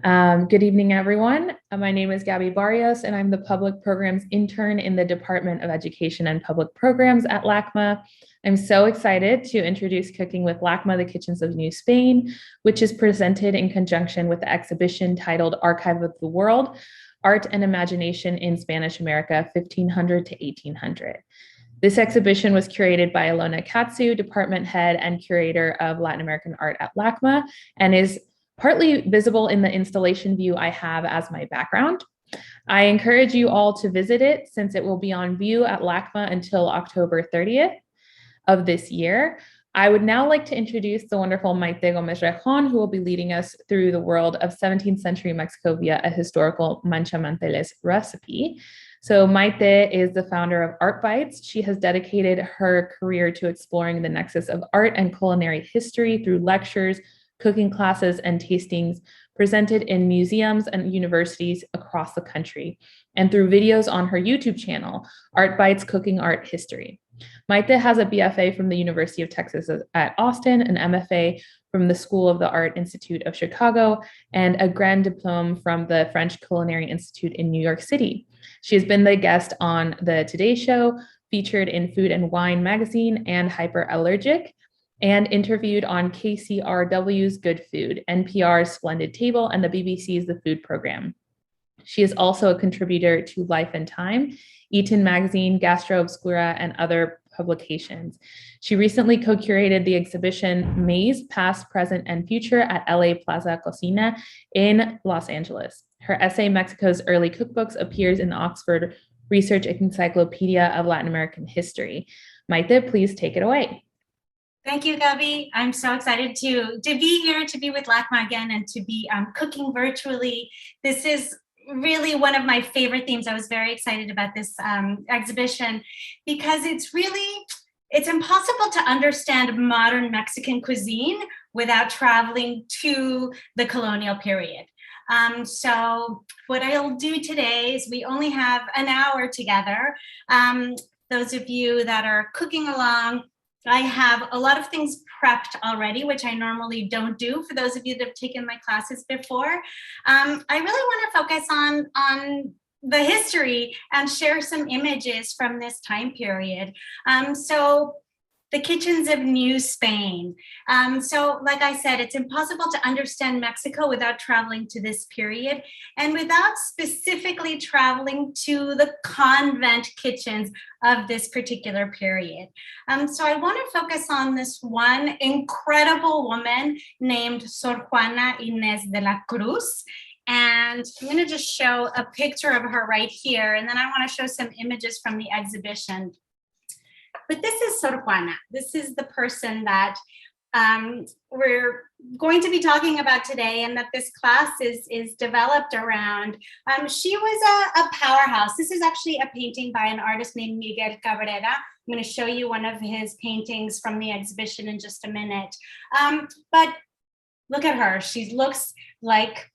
Good evening, everyone. My name is Gabby Barrios, and I'm the Public Programs Intern in the Department of Education and Public Programs at LACMA. I'm so excited to introduce Cooking with LACMA, the Kitchens of New Spain, which is presented in conjunction with the exhibition titled Archive of the World, Art and Imagination in Spanish America, 1500 to 1800. This exhibition was curated by Ilona Katzew, department head and curator of Latin American art at LACMA, and is partly visible in the installation view I have as my background. I encourage you all to visit it since it will be on view at LACMA until October 30th of this year. I would now like to introduce the wonderful Maite Gomez-Rejón, who will be leading us through the world of 17th century Mexico via a historical manchamanteles recipe. So Maite is the founder of ArtBites. She has dedicated her career to exploring the nexus of art and culinary history through lectures, cooking classes, and tastings presented in museums and universities across the country, and through videos on her YouTube channel, ArtBites Cooking Art History. Maite has a BFA from the University of Texas at Austin, an MFA from the School of the Art Institute of Chicago, and a Grand Diplôme from the French Culinary Institute in New York City. She has been the guest on the Today Show, featured in Food and Wine magazine and Hyperallergic, and interviewed on KCRW's Good Food, NPR's Splendid Table, and the BBC's The Food Program. She is also a contributor to Life and Time, Eaton Magazine, Gastro Obscura, and other publications. She recently co-curated the exhibition Maize, Past, Present, and Future at LA Plaza Cocina in Los Angeles. Her essay, Mexico's Early Cookbooks, appears in the Oxford Research Encyclopedia of Latin American History. Maite, please take it away. Thank you, Gabby. I'm so excited to be here, to be with LACMA again, and to be cooking virtually. This is really one of my favorite themes. I was very excited about this exhibition because it's impossible to understand modern Mexican cuisine without traveling to the colonial period. So what I'll do today is we only have an hour together. Those of you that are cooking along, I have a lot of things prepped already, which I normally don't do for those of you that have taken my classes before. I really want to focus on the history and share some images from this time period. So the kitchens of New Spain. So like I said, it's impossible to understand Mexico without traveling to this period and without specifically traveling to the convent kitchens of this particular period. So I want to focus on this one incredible woman named Sor Juana Inés de la Cruz. And I'm going to just show a picture of her right here. And then I want to show some images from the exhibition. But this is Sor Juana. This is the person that we're going to be talking about today and that this class is developed around. She was a powerhouse. This is actually a painting by an artist named Miguel Cabrera. I'm going to show you one of his paintings from the exhibition in just a minute. But look at her. She looks like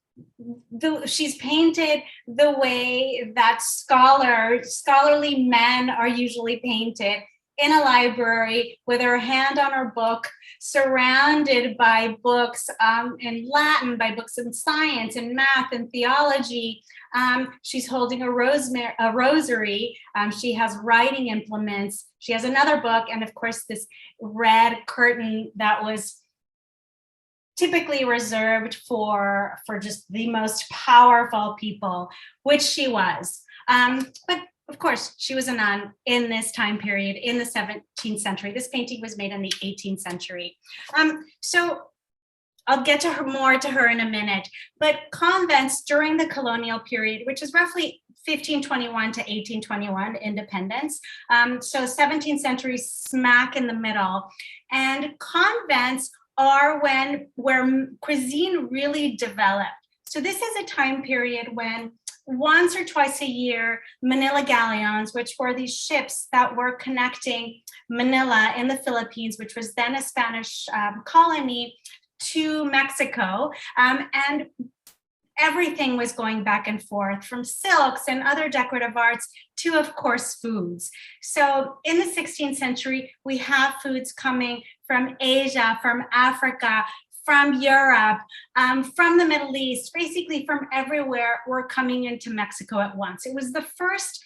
she's painted the way that scholarly men are usually painted, in a library with her hand on her book, surrounded by books in Latin, by books in science and math and theology. She's holding a rosary. She has writing implements. She has another book, and of course, this red curtain that was typically reserved for just the most powerful people, which she was. But of course, she was a nun in this time period in the 17th century. This painting was made in the 18th century. So I'll get to her in a minute. But convents during the colonial period, which is roughly 1521 to 1821 independence. So 17th century smack in the middle. And convents are where cuisine really developed. So this is a time period when once or twice a year, Manila galleons, which were these ships that were connecting Manila in the Philippines, which was then a Spanish colony, to Mexico. And everything was going back and forth, from silks and other decorative arts to, of course, foods. So in the 16th century, we have foods coming from Asia, from Africa, from Europe, from the Middle East, basically from everywhere were coming into Mexico at once. It was the first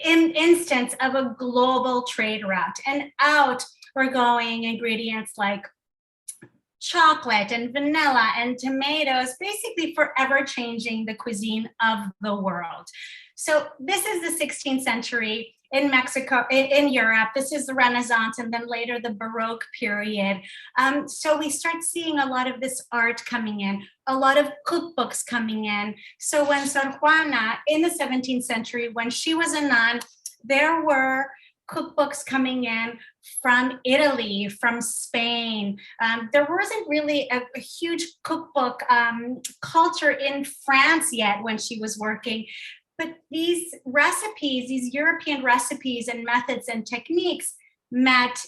instance of a global trade route, and out were going ingredients like chocolate and vanilla and tomatoes, basically forever changing the cuisine of the world. So this is the 16th century in Mexico, in Europe. This is the Renaissance, and then later the Baroque period. So we start seeing a lot of this art coming in, a lot of cookbooks coming in. So when Sor Juana, in the 17th century, when she was a nun, there were cookbooks coming in from Italy, from Spain. There wasn't really a huge cookbook culture in France yet when she was working. But these recipes, these European recipes and methods and techniques met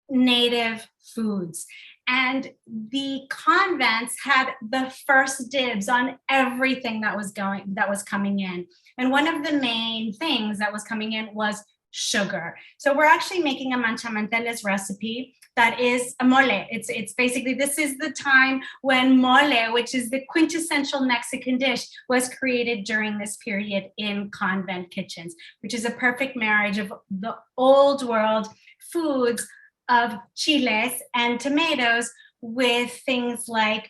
native foods. And the convents had the first dibs on everything that was coming in. And one of the main things that was coming in was sugar. So we're actually making a manchamanteles recipe that is a mole. It's basically, this is the time when mole, which is the quintessential Mexican dish, was created during this period in convent kitchens, which is a perfect marriage of the old world foods of chiles and tomatoes with things like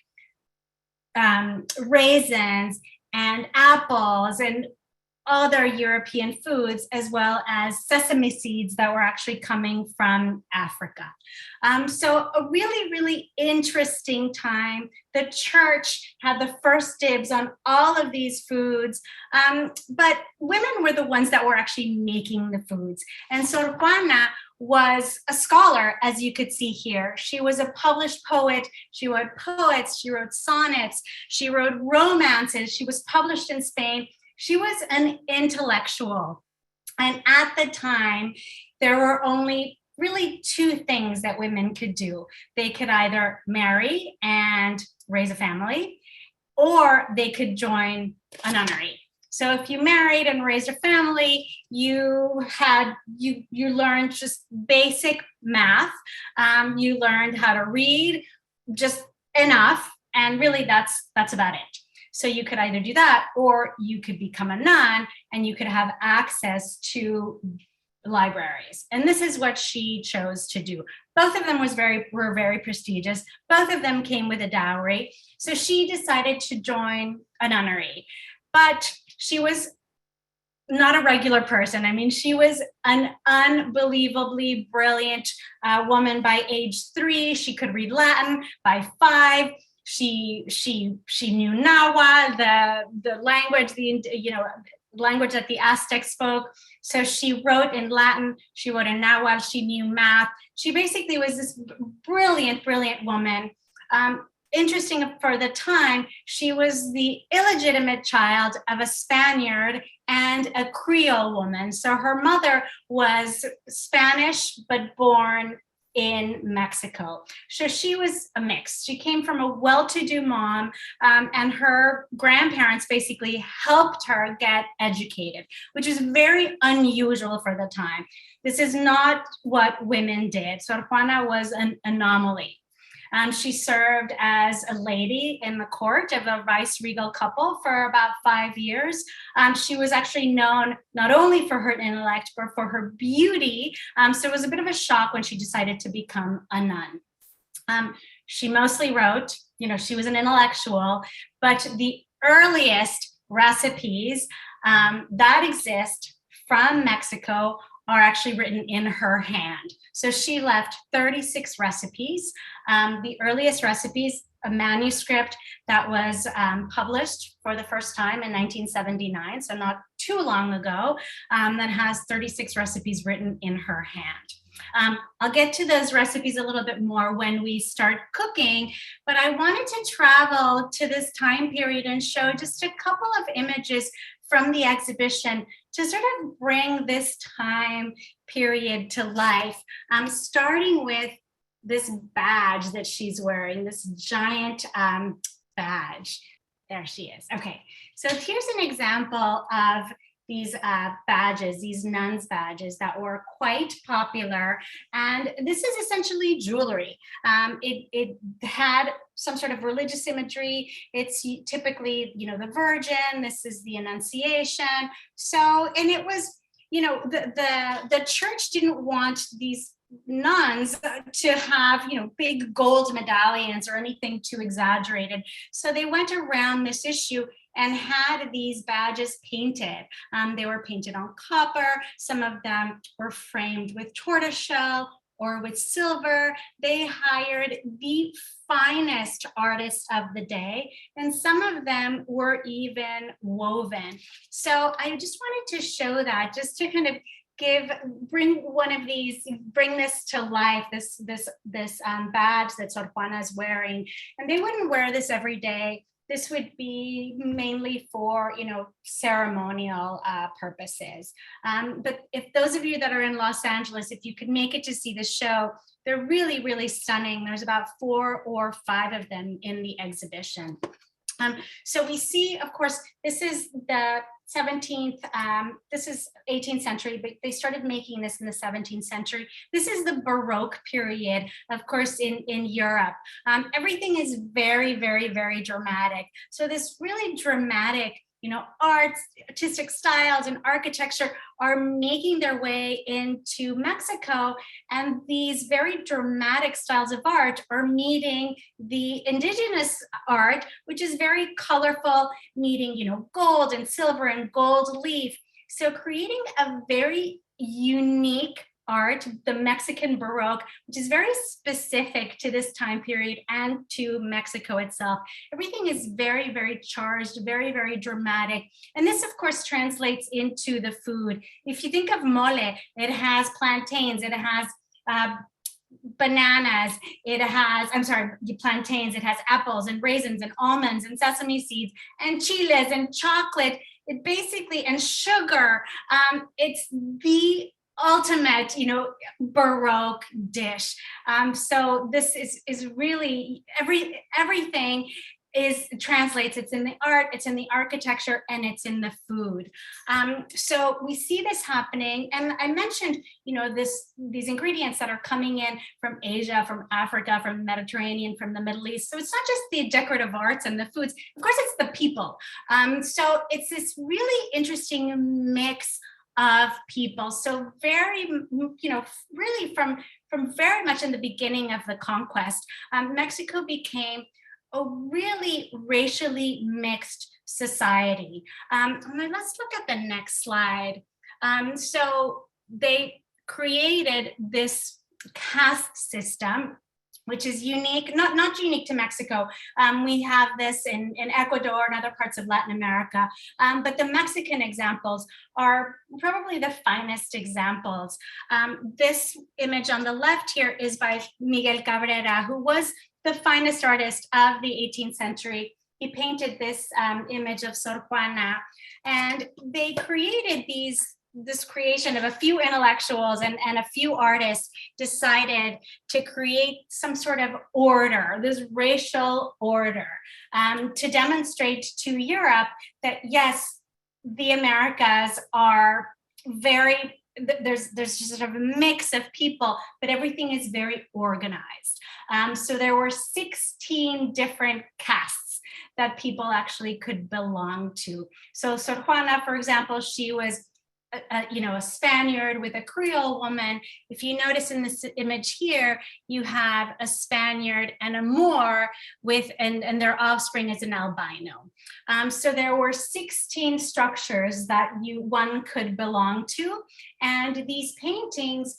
raisins and apples and other European foods, as well as sesame seeds that were actually coming from Africa. So a really, really interesting time. The church had the first dibs on all of these foods, but women were the ones that were actually making the foods. And Sor Juana was a scholar, as you could see here. She was a published poet. She wrote poets, she wrote sonnets, she wrote romances. She was published in Spain. She was an intellectual. And at the time, there were only really two things that women could do. They could either marry and raise a family, or they could join a nunnery. So if you married and raised a family, you learned just basic math. You learned how to read just enough, and really that's about it. So you could either do that, or you could become a nun and you could have access to libraries. And this is what she chose to do. Both of them were very prestigious. Both of them came with a dowry. So she decided to join a nunnery. But she was not a regular person. I mean, she was an unbelievably brilliant woman by age 3. She could read Latin by 5. She knew Nahuatl, the language, language that the Aztecs spoke. So she wrote in Latin, she wrote in Nahuatl, she knew math. She basically was this brilliant, brilliant woman. Interesting for the time, she was the illegitimate child of a Spaniard and a Creole woman. So her mother was Spanish, but born in Mexico. So she was a mix. She came from a well-to-do mom, and her grandparents basically helped her get educated, which is very unusual for the time. This is not what women did. Sor Juana was an anomaly. She served as a lady in the court of a vice-regal couple for about 5 years. She was actually known not only for her intellect, but for her beauty. So it was a bit of a shock when she decided to become a nun. She mostly wrote, she was an intellectual, but the earliest recipes that exist from Mexico are actually written in her hand. So she left 36 recipes. The earliest recipes, a manuscript that was published for the first time in 1979, so not too long ago, that has 36 recipes written in her hand. I'll get to those recipes a little bit more when we start cooking, but I wanted to travel to this time period and show just a couple of images from the exhibition to sort of bring this time period to life, starting with this badge that she's wearing, this giant badge. There she is. Okay, so here's an example of these badges, these nuns badges that were quite popular. And this is essentially jewelry. It had some sort of religious imagery. It's typically, the Virgin. This is the Annunciation. So, and it was, the church didn't want these nuns to have, big gold medallions or anything too exaggerated. So they went around this issue and had these badges painted. They were painted on copper. Some of them were framed with tortoiseshell or with silver. They hired the finest artists of the day, and some of them were even woven. So I just wanted to show that, just to kind of bring this to life, this badge that Sor Juana is wearing. And they wouldn't wear this every day. This would be mainly for, ceremonial purposes. But if those of you that are in Los Angeles, if you could make it to see the show, they're really, really stunning. There's about 4 or 5 of them in the exhibition. So we see, of course, this is the 17th, this is 18th century, but they started making this in the 17th century. This is the Baroque period, of course, in Europe. Everything is very, very, very dramatic. So this really dramatic, arts, artistic styles and architecture are making their way into Mexico. And these very dramatic styles of art are meeting the indigenous art, which is very colorful, meeting, gold and silver and gold leaf. So creating a very unique art, the Mexican Baroque, which is very specific to this time period and to Mexico itself. Everything is very, very charged, very, very dramatic. And this, of course, translates into the food. If you think of mole, it has plantains, it has bananas, plantains, it has apples and raisins and almonds and sesame seeds and chiles and chocolate. It basically, and sugar. It's the ultimate, Baroque dish. So this is really everything translates. It's in the art, it's in the architecture, and it's in the food. So we see this happening, and I mentioned, these ingredients that are coming in from Asia, from Africa, from the Mediterranean, from the Middle East. So it's not just the decorative arts and the foods. Of course, it's the people. So it's this really interesting mix of people. So very, really from very much in the beginning of the conquest, Mexico became a really racially mixed society. Let's look at the next slide. So they created this caste system, which is unique, not unique to Mexico. We have this in Ecuador and other parts of Latin America, but the Mexican examples are probably the finest examples. This image on the left here is by Miguel Cabrera, who was the finest artist of the 18th century. He painted this image of Sor Juana, and they created this creation of a few intellectuals and a few artists decided to create some sort of order, this racial order, to demonstrate to Europe that, yes, the Americas are there's just sort of a mix of people, but everything is very organized. So there were 16 different castes that people actually could belong to. So Sor Juana, for example, she was a Spaniard with a Creole woman. If you notice in this image here, you have a Spaniard and a Moor and their offspring is an albino. So there were 16 structures that one could belong to, and these paintings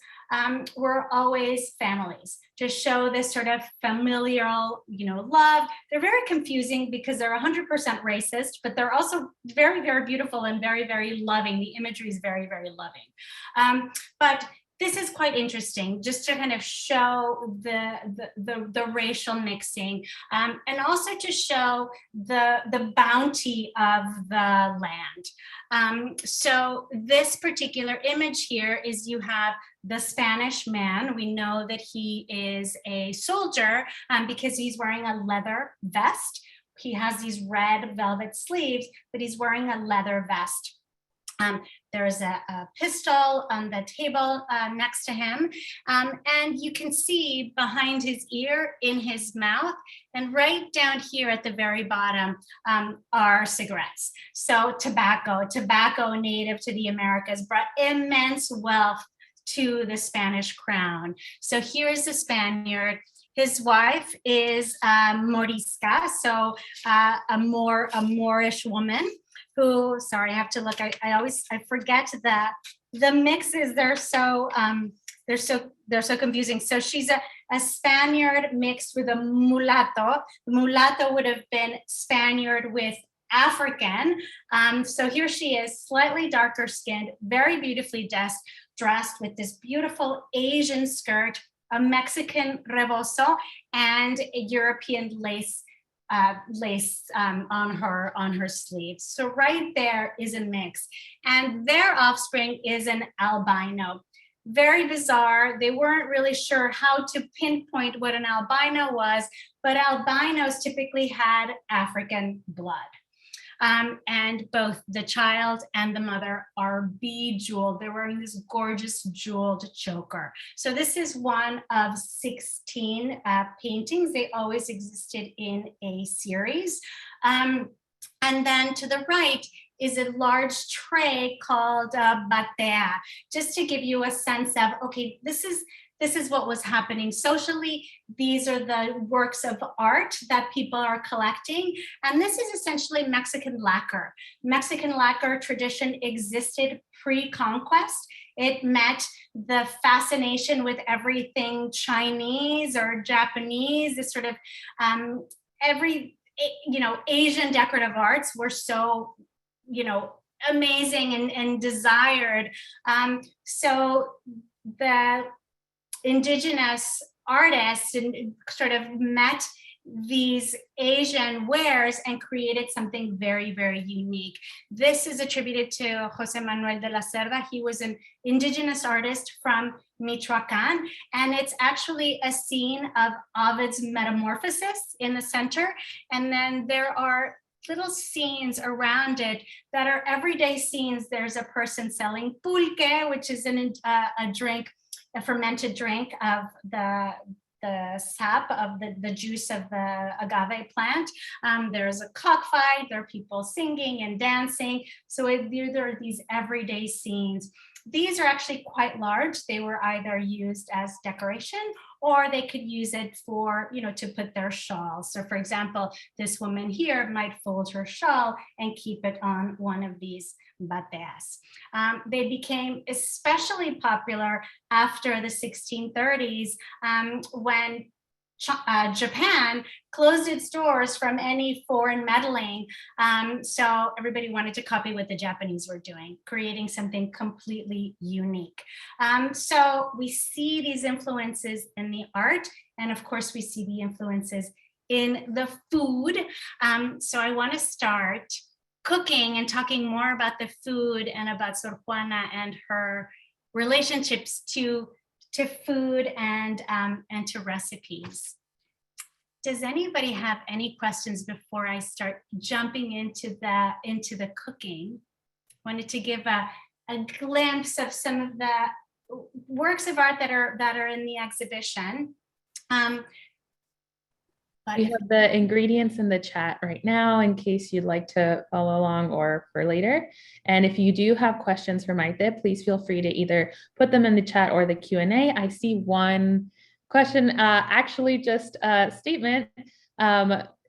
were always families to show this sort of familial, love. They're very confusing because they're 100% racist, but they're also very, very beautiful and very, very loving. The imagery is very, very loving. But this is quite interesting, just to kind of show the racial mixing, and also to show the bounty of the land. So this particular image here is you have the Spanish man. We know that he is a soldier because he's wearing a leather vest. He has these red velvet sleeves, but he's wearing a leather vest. There's a pistol on the table next to him. And you can see behind his ear, in his mouth, and right down here at the very bottom are cigarettes. So tobacco native to the Americas, brought immense wealth to the Spanish crown. So here's the Spaniard. His wife is Morisca, so a Moorish woman who, sorry, I have to look. I forget the mixes. They're so confusing. So she's a Spaniard mixed with a mulatto. Mulatto would have been Spaniard with African. So here she is, slightly darker skinned, very beautifully dressed with this beautiful Asian skirt, a Mexican rebozo, and a European lace on her sleeves. So right there is a mix, and their offspring is an albino. Very bizarre. They weren't really sure how to pinpoint what an albino was, but albinos typically had African blood. And both the child and the mother are bejeweled. They're wearing this gorgeous jeweled choker. So this is one of 16 paintings. They always existed in a series. And then to the right is a large tray called batea, just to give you a sense of, okay, this is what was happening socially. These are the works of art that people are collecting. And this is essentially Mexican lacquer. Mexican lacquer tradition existed pre-conquest. It met the fascination with everything Chinese or Japanese, this sort of Asian decorative arts were so, amazing and desired. So the indigenous artists and sort of met these Asian wares and created something very, very unique. This is attributed to Jose Manuel de la Cerda. He was an indigenous artist from Michoacan, and it's actually a scene of Ovid's Metamorphosis in the center. And then there are little scenes around it that are everyday scenes. There's a person selling pulque, which is a drink, a fermented drink of the sap of the juice of the agave plant. There's a cockfight, there are people singing and dancing. So there are these everyday scenes. These are actually quite large. They were either used as decoration or they could use it for, to put their shawls. So for example, this woman here might fold her shawl and keep it on one of these bateas. They became especially popular after the 1630s when Japan closed its doors from any foreign meddling. So everybody wanted to copy what the Japanese were doing, creating something completely unique. So we see these influences in the art, and of course we see the influences in the food. So I want to start cooking and talking more about the food and about Sor Juana and her relationships to food and to recipes. Does anybody have any questions before I start jumping into the cooking? Wanted to give a glimpse of some of the works of art that are in the exhibition. We have the ingredients in the chat right now in case you'd like to follow along or for later. And if you do have questions for Maite, please feel free to either put them in the chat or the Q&A. I see one question, actually just a statement.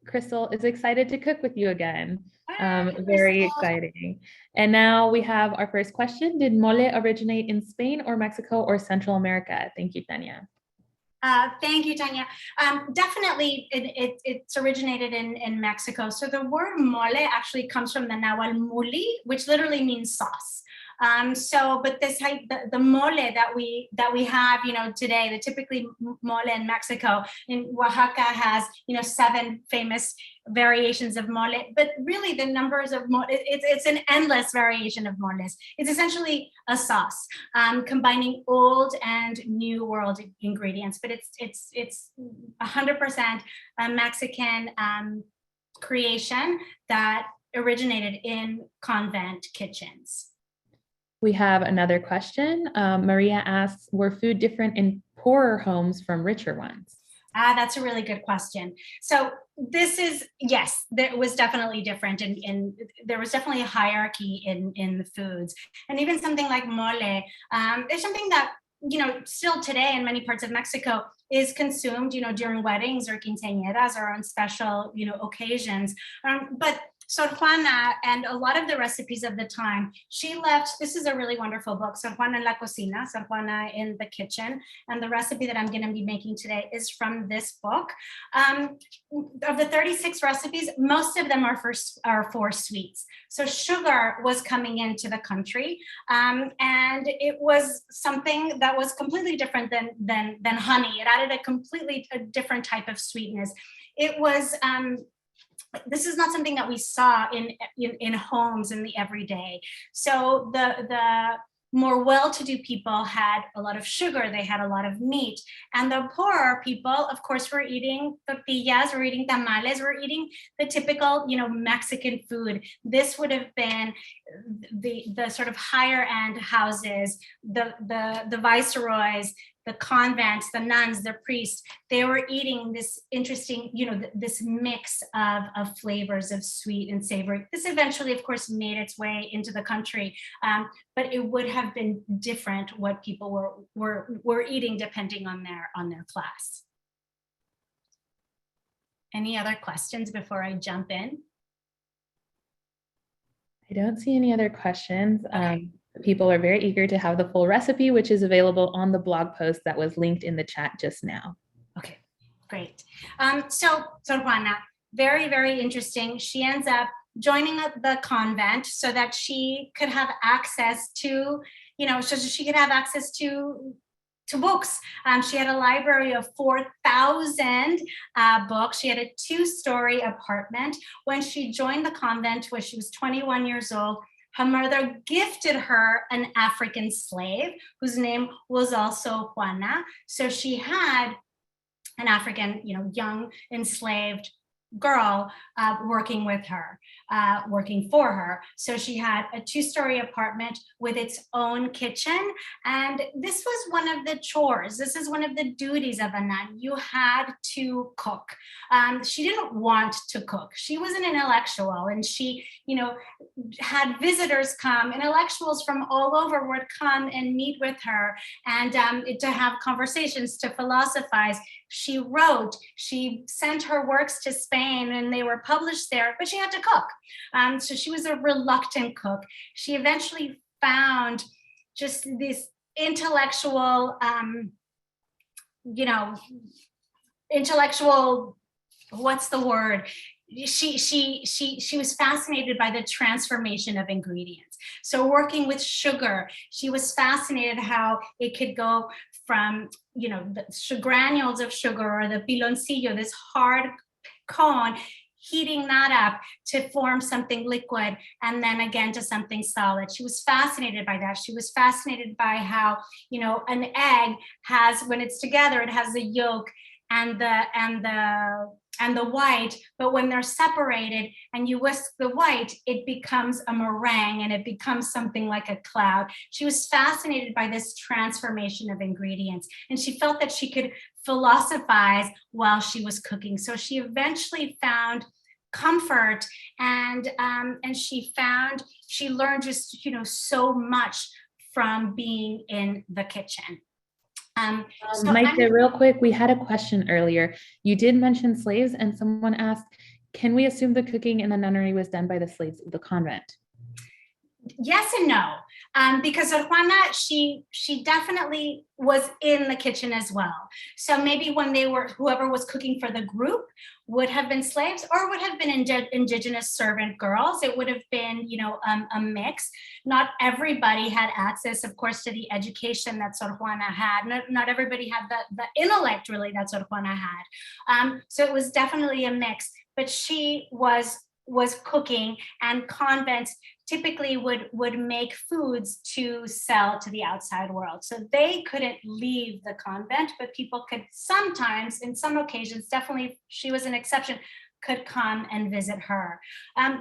Crystal is excited to cook with you again. Very exciting. And now we have our first question. Did mole originate in Spain or Mexico or Central America? Thank you, Tanya. Thank you, Tanya. Definitely, it's originated in Mexico. So the word mole actually comes from the Nahuatl muli, which literally means sauce. But this the mole that we have, today, the typically mole in Mexico, in Oaxaca has, 7 famous variations of mole, but really the numbers of mole, it's an endless variation of moles. It's essentially a sauce, combining old and new world ingredients, but it's 100% a Mexican creation that originated in convent kitchens. We have another question. Maria asks, were food different in poorer homes from richer ones? That's a really good question. So this is, yes, there was definitely different, and there was definitely a hierarchy in the foods. And even something like mole, there's something that, still today in many parts of Mexico is consumed, during weddings or quinceañeras or on special, occasions. But Sor Juana and a lot of the recipes of the time, she left, this is a really wonderful book, Sor Juana en la cocina, Sor Juana in the kitchen. And the recipe that I'm going to be making today is from this book. Of the 36 recipes, most of them are for sweets. So sugar was coming into the country, and it was something that was completely different than honey. It added a different type of sweetness. It was this is not something that we saw in homes in the everyday. So the more well-to-do people had a lot of sugar, they had a lot of meat. And the poorer people, of course, were eating tortillas, were eating tamales, were eating the typical, Mexican food. This would have been the sort of higher end houses, the viceroys, the convents, the nuns, the priests. They were eating this interesting, this mix of flavors of sweet and savory. This eventually, of course, made its way into the country, but it would have been different what people were eating depending on their class. Any other questions before I jump in? I don't see any other questions. Okay. People are very eager to have the full recipe, which is available on the blog post that was linked in the chat just now. Okay, great. So Sor Juana, very, very interesting. She ends up joining the convent so that she could have access to, so she could have access to books. She had a library of 4,000 books. She had a 2-story apartment. When she joined the convent when she was 21 years old, her mother gifted her an African slave whose name was also Juana. So she had an African, young enslaved girl working with her, working for her. So she had a 2-story apartment with its own kitchen. And this was one of the chores. This is one of the duties of a nun. You had to cook. She didn't want to cook. She was an intellectual, and she, had visitors come. Intellectuals from all over would come and meet with her and to have conversations, to philosophize. She wrote, she sent her works to Spain and they were published there, but she had to cook. So she was a reluctant cook. She eventually found just this intellectual, what's the word? She was fascinated by the transformation of ingredients. So working with sugar, she was fascinated how it could go from, the granules of sugar or the piloncillo, this hard cone, heating that up to form something liquid, and then again to something solid. She was fascinated by that. She was fascinated by how, an egg has, when it's together, it has the yolk and the white, but when they're separated and you whisk the white, it becomes a meringue and it becomes something like a cloud. She was fascinated by this transformation of ingredients, and she felt that she could philosophize while she was cooking. So she eventually found comfort, and she learned just, so much from being in the kitchen. Maite, real quick, we had a question earlier. You did mention slaves, and someone asked, can we assume the cooking in the nunnery was done by the slaves of the convent? Yes and no, because Sor Juana, she definitely was in the kitchen as well. So maybe when whoever was cooking for the group would have been slaves or would have been indigenous servant girls. It would have been, a mix. Not everybody had access, of course, to the education that Sor Juana had. Not everybody had the intellect, really, that Sor Juana had. So it was definitely a mix, but she was cooking, and convents typically would make foods to sell to the outside world. So they couldn't leave the convent, but people could sometimes, in some occasions, definitely she was an exception, could come and visit her.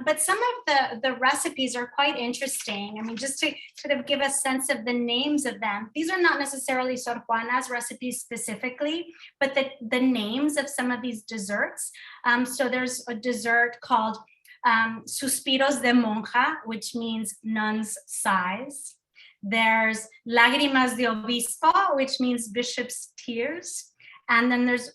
But some of the recipes are quite interesting. I mean, just to sort of give a sense of the names of them, these are not necessarily Sor Juana's recipes specifically, but the names of some of these desserts. So there's a dessert called Suspiros de Monja, which means nun's sighs. There's Lágrimas de Obispo, which means bishop's tears. And then there's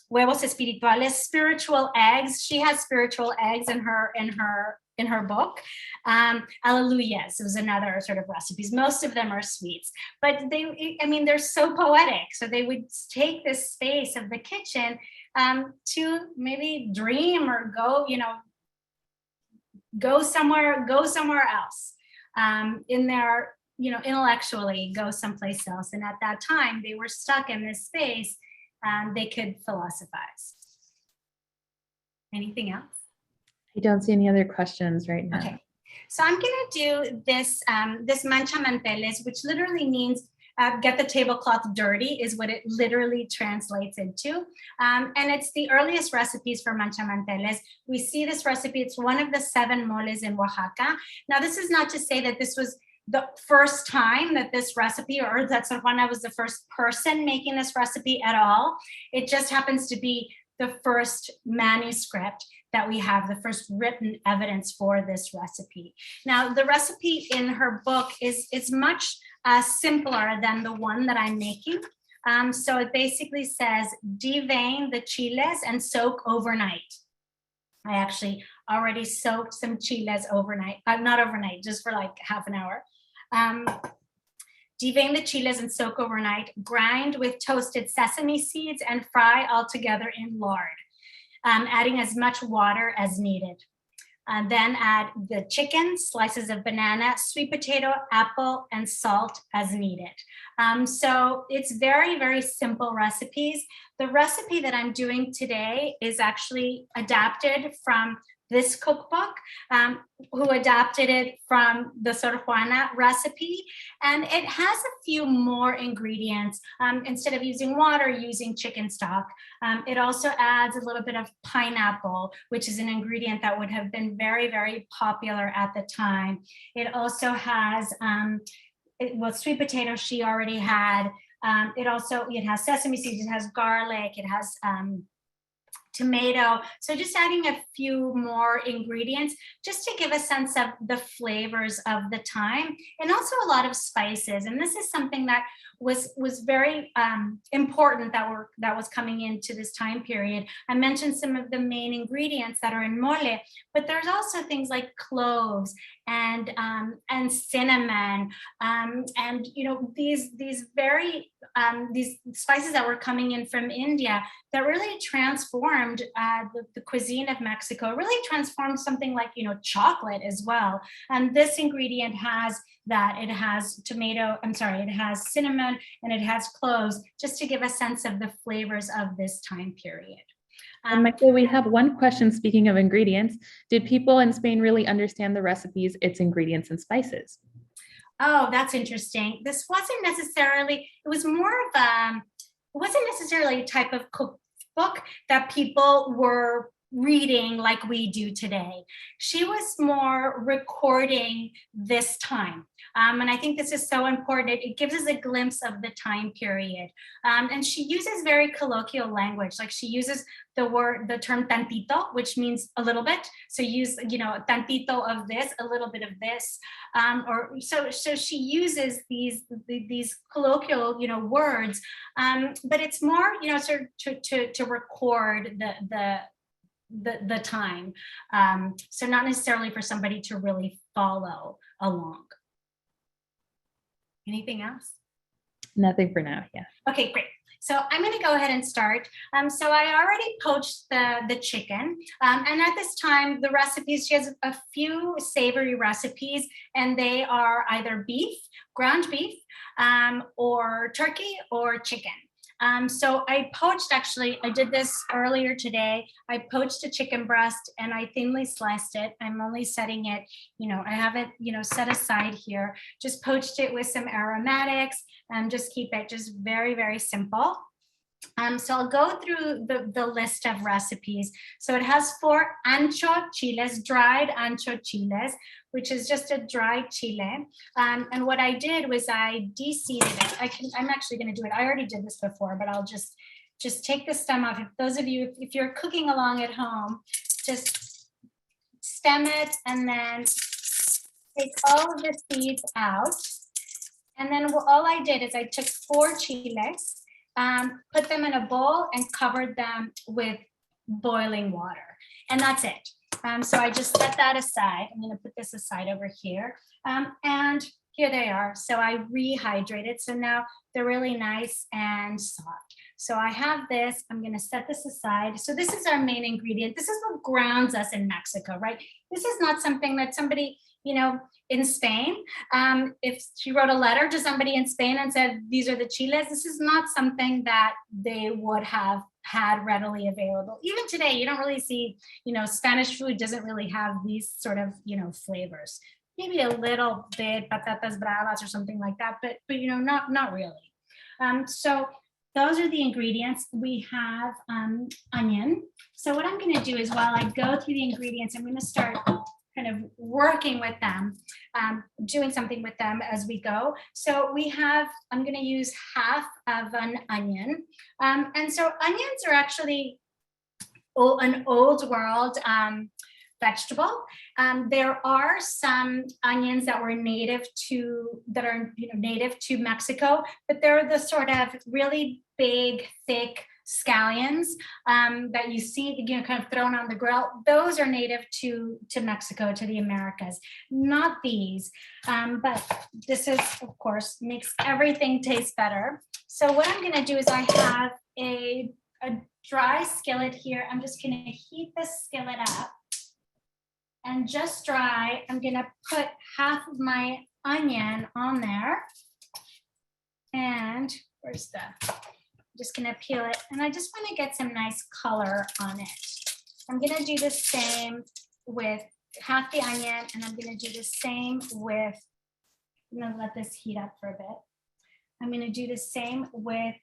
huevos espirituales, spiritual eggs. She has spiritual eggs in her book. Alleluias was another sort of recipes. Most of them are sweets, but they're so poetic. So they would take this space of the kitchen to maybe dream or go somewhere else in their, intellectually go someplace else. And at that time, they were stuck in this space. They could philosophize. Anything else? I don't see any other questions right now. Okay, so I'm gonna do this manchamanteles, which literally means get the tablecloth dirty, is what it literally translates into. And it's the earliest recipes for manchamanteles. We see this recipe, it's one of the 7 moles in Oaxaca. Now, this is not to say that this was the first time that this recipe, or that Sor Juana was the first person making this recipe at all. It just happens to be the first manuscript that we have, the first written evidence for this recipe. Now, the recipe in her book is much simpler than the one that I'm making. So it basically says, devein the chiles and soak overnight. I actually already soaked some chiles overnight, not overnight, just for like half an hour. Devein the chiles and soak overnight, grind with toasted sesame seeds and fry all together in lard, adding as much water as needed. Then add the chicken, slices of banana, sweet potato, apple, and salt as needed. So it's very, very simple recipes. The recipe that I'm doing today is actually adapted from this cookbook, who adapted it from the Sor Juana recipe. And it has a few more ingredients. Instead of using water, using chicken stock. It also adds a little bit of pineapple, which is an ingredient that would have been very, very popular at the time. It also has, sweet potato she already had. It has sesame seeds, it has garlic, it has tomato. So just adding a few more ingredients just to give a sense of the flavors of the time, and also a lot of spices. And this is something that was very important that was coming into this time period. I mentioned some of the main ingredients that are in mole, but there's also things like cloves and cinnamon, and these spices that were coming in from India that really transformed the cuisine of Mexico, really transformed something like chocolate as well. And this ingredient has that. It has it has cinnamon and it has cloves, just to give a sense of the flavors of this time period. And Michael, we have one question, speaking of ingredients. Did people in Spain really understand the recipes, its ingredients and spices? Oh, that's interesting. This wasn't necessarily, it was more of it wasn't necessarily a type of cookbook that people were reading like we do today. She was more recording this time. And I think this is so important. It gives us a glimpse of the time period. And she uses very colloquial language. Like she uses the term tantito, which means a little bit. So use, tantito of this, a little bit of this. So she uses these colloquial, words, but it's more, sort of to record the time. So not necessarily for somebody to really follow along. Anything else? Nothing for now, yeah. Okay, great. So I'm going to go ahead and start. So I already poached the chicken. And at this time, the recipes, she has a few savory recipes, and they are either beef, ground beef, or turkey or chicken. So I poached, actually, I did this earlier today. I poached a chicken breast and I thinly sliced it. I'm only setting it, I have it, set aside here. Just poached it with some aromatics and just keep it just very, very simple. So I'll go through the list of recipes. So it has 4 ancho chiles, dried ancho chiles, which is just a dried chile. And what I did was I de-seeded it. I'm actually going to do it. I already did this before, but I'll just take the stem off. If those of you, if you're cooking along at home, just stem it and then take all of the seeds out. And then all I did is I took 4 chiles, put them in a bowl and covered them with boiling water. And that's it. So I just set that aside. I'm going to put this aside over here. And here they are. So I rehydrated. So now they're really nice and soft. So I have this. I'm going to set this aside. So this is our main ingredient. This is what grounds us in Mexico, right? This is not something that somebody, in Spain, if she wrote a letter to somebody in Spain and said, these are the chiles, this is not something that they would have had readily available. Even today, you don't really see, Spanish food doesn't really have these sort of, flavors. Maybe a little bit patatas bravas or something like that, but not really. So those are the ingredients. We have onion. So what I'm going to do is while I go through the ingredients, I'm going to start kind of working with them, doing something with them as we go. So we have, I'm going to use half of an onion. And so onions are actually an old world vegetable. There are some onions that were native to Mexico, but they're the sort of really big, thick scallions that you see, kind of thrown on the grill. Those are native to Mexico, to the Americas, not these. But this is, of course, makes everything taste better. So what I'm going to do is I have a dry skillet here. I'm just going to heat this skillet up. And just dry, I'm going to put half of my onion on there. And where's the... just going to peel it, and I just want to get some nice color on it. I'm going to do the same with half the onion, and I'm going to do the same with, I'm going to let this heat up for a bit. I'm going to do the same with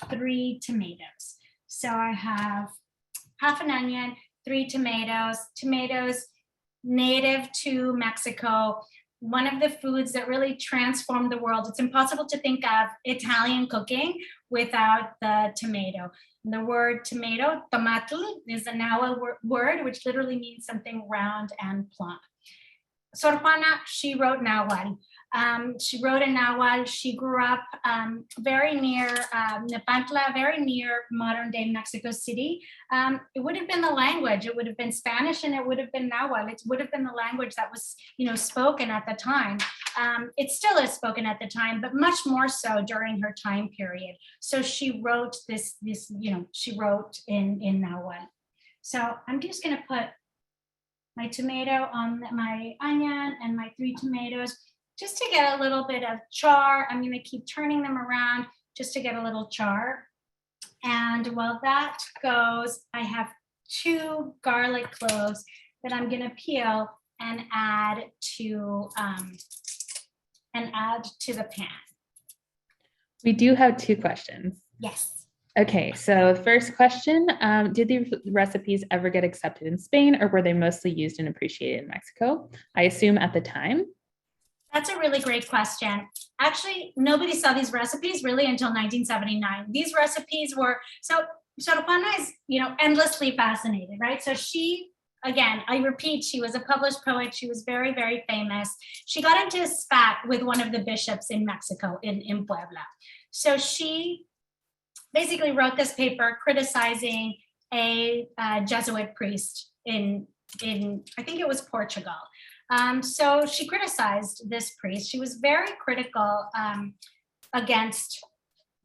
3 tomatoes. So I have half an onion, 3 tomatoes, native to Mexico. One of the foods that really transformed the world. It's impossible to think of Italian cooking without the tomato. The word tomato, tomatl, is a Nahuatl word, which literally means something round and plump. Sor Juana, she wrote Nahuatl. She wrote in Nahuatl. She grew up very near Nepantla, very near modern day Mexico City. It would have been the language. It would have been Spanish, and it would have been Nahuatl. It would have been the language that was, spoken at the time. It still is spoken at the time, but much more so during her time period. So she wrote this, she wrote in Nahuatl. So I'm just going to put my tomato on my onion and my 3 tomatoes just to get a little bit of char. I'm going to keep turning them around just to get a little char. And while that goes, I have 2 garlic cloves that I'm going to peel and add to the pan. We do have 2 questions. Yes. Okay, so first question, did the recipes ever get accepted in Spain, or were they mostly used and appreciated in Mexico? I assume at the time. That's a really great question. Actually, nobody saw these recipes really until 1979. These recipes were, so Sor Juana is, endlessly fascinated, right? So she, again, I repeat, she was a published poet. She was very, very famous. She got into a spat with one of the bishops in Mexico, in Puebla. So she basically wrote this paper criticizing a Jesuit priest in I think it was Portugal. So she criticized this priest. She was very critical against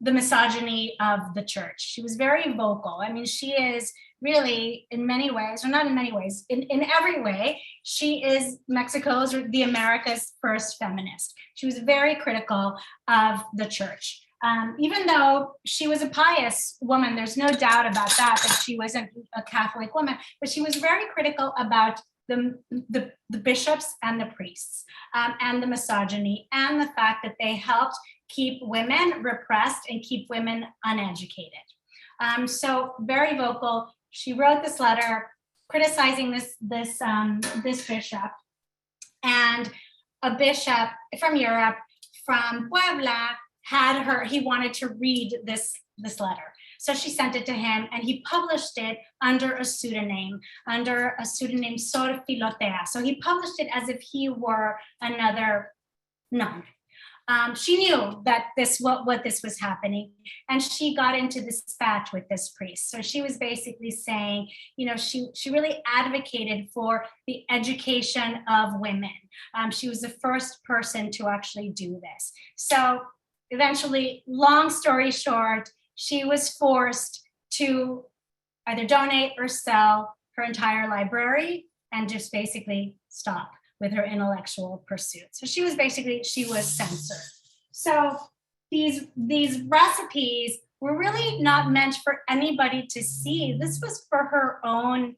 the misogyny of the church. She was very vocal. I mean, she is really in many ways, or not in many ways, in every way, she is Mexico's or the America's first feminist. She was very critical of the church. Even though she was a pious woman, there's no doubt about that she wasn't a Catholic woman, but she was very critical about the bishops and the priests, and the misogyny, and the fact that they helped keep women repressed and keep women uneducated. So very vocal. She wrote this letter criticizing this bishop, and a bishop from Europe, from Puebla, he wanted to read this letter. So she sent it to him, and he published it under a pseudonym Sor Filotea. So he published it as if he were another nun. She knew that what this was happening, and she got into this spat with this priest. So she was basically saying, she really advocated for the education of women. She was the first person to actually do this. So eventually, long story short, she was forced to either donate or sell her entire library and just basically stop with her intellectual pursuits. So she was censored. So these recipes were really not meant for anybody to see. This was for her own,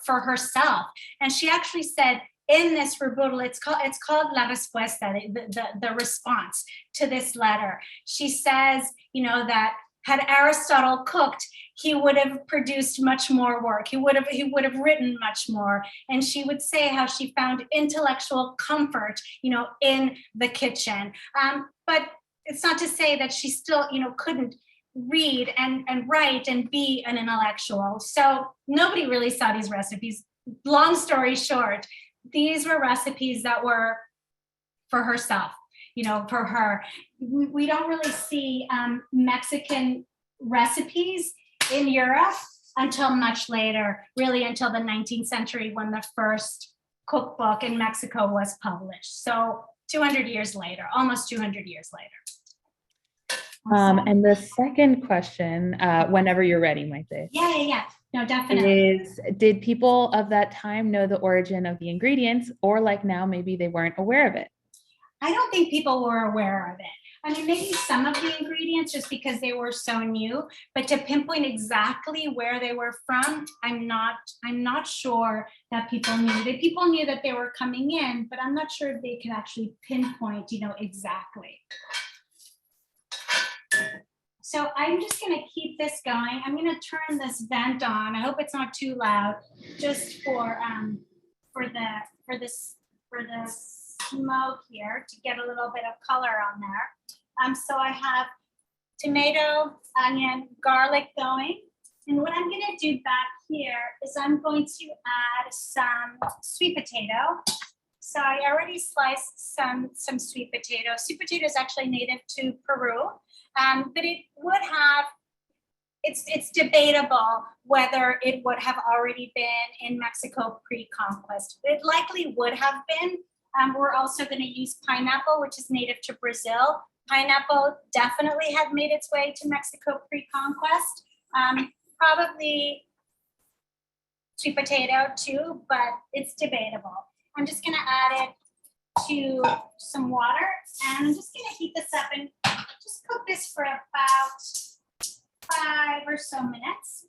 for herself. And she actually said in this rebuttal, it's called La Respuesta, the response to this letter. She says, that had Aristotle cooked, he would have produced much more work. He would have written much more. And she would say how she found intellectual comfort, in the kitchen. But it's not to say that she still, couldn't read and write and be an intellectual. So nobody really saw these recipes. Long story short, these were recipes that were for herself, for her. We don't really see Mexican recipes in Europe until much later, really until the 19th century, when the first cookbook in Mexico was published. So 200 years later, almost 200 years later. And the second question, whenever you're ready, Maite. Yeah. No, definitely. Did people of that time know the origin of the ingredients, or like now, maybe they weren't aware of it? I don't think people were aware of it. I mean, maybe some of the ingredients just because they were so new, but to pinpoint exactly where they were from, I'm not sure that people knew. People knew that they were coming in, but I'm not sure if they could actually pinpoint, exactly. So I'm just going to keep this going. I'm going to turn this vent on. I hope it's not too loud, just for the smoke here to get a little bit of color on there. So I have tomato, onion, garlic going. And what I'm going to do back here is I'm going to add some sweet potato. So I already sliced some sweet potato. Sweet potato is actually native to Peru, but it would have, it's debatable whether it would have already been in Mexico pre-conquest. It likely would have been. We're also going to use pineapple, which is native to Brazil. Pineapple definitely had made its way to Mexico pre-conquest. Probably sweet potato too, but it's debatable. I'm just going to add it to some water, and I'm just going to heat this up and just cook this for about 5 or so minutes.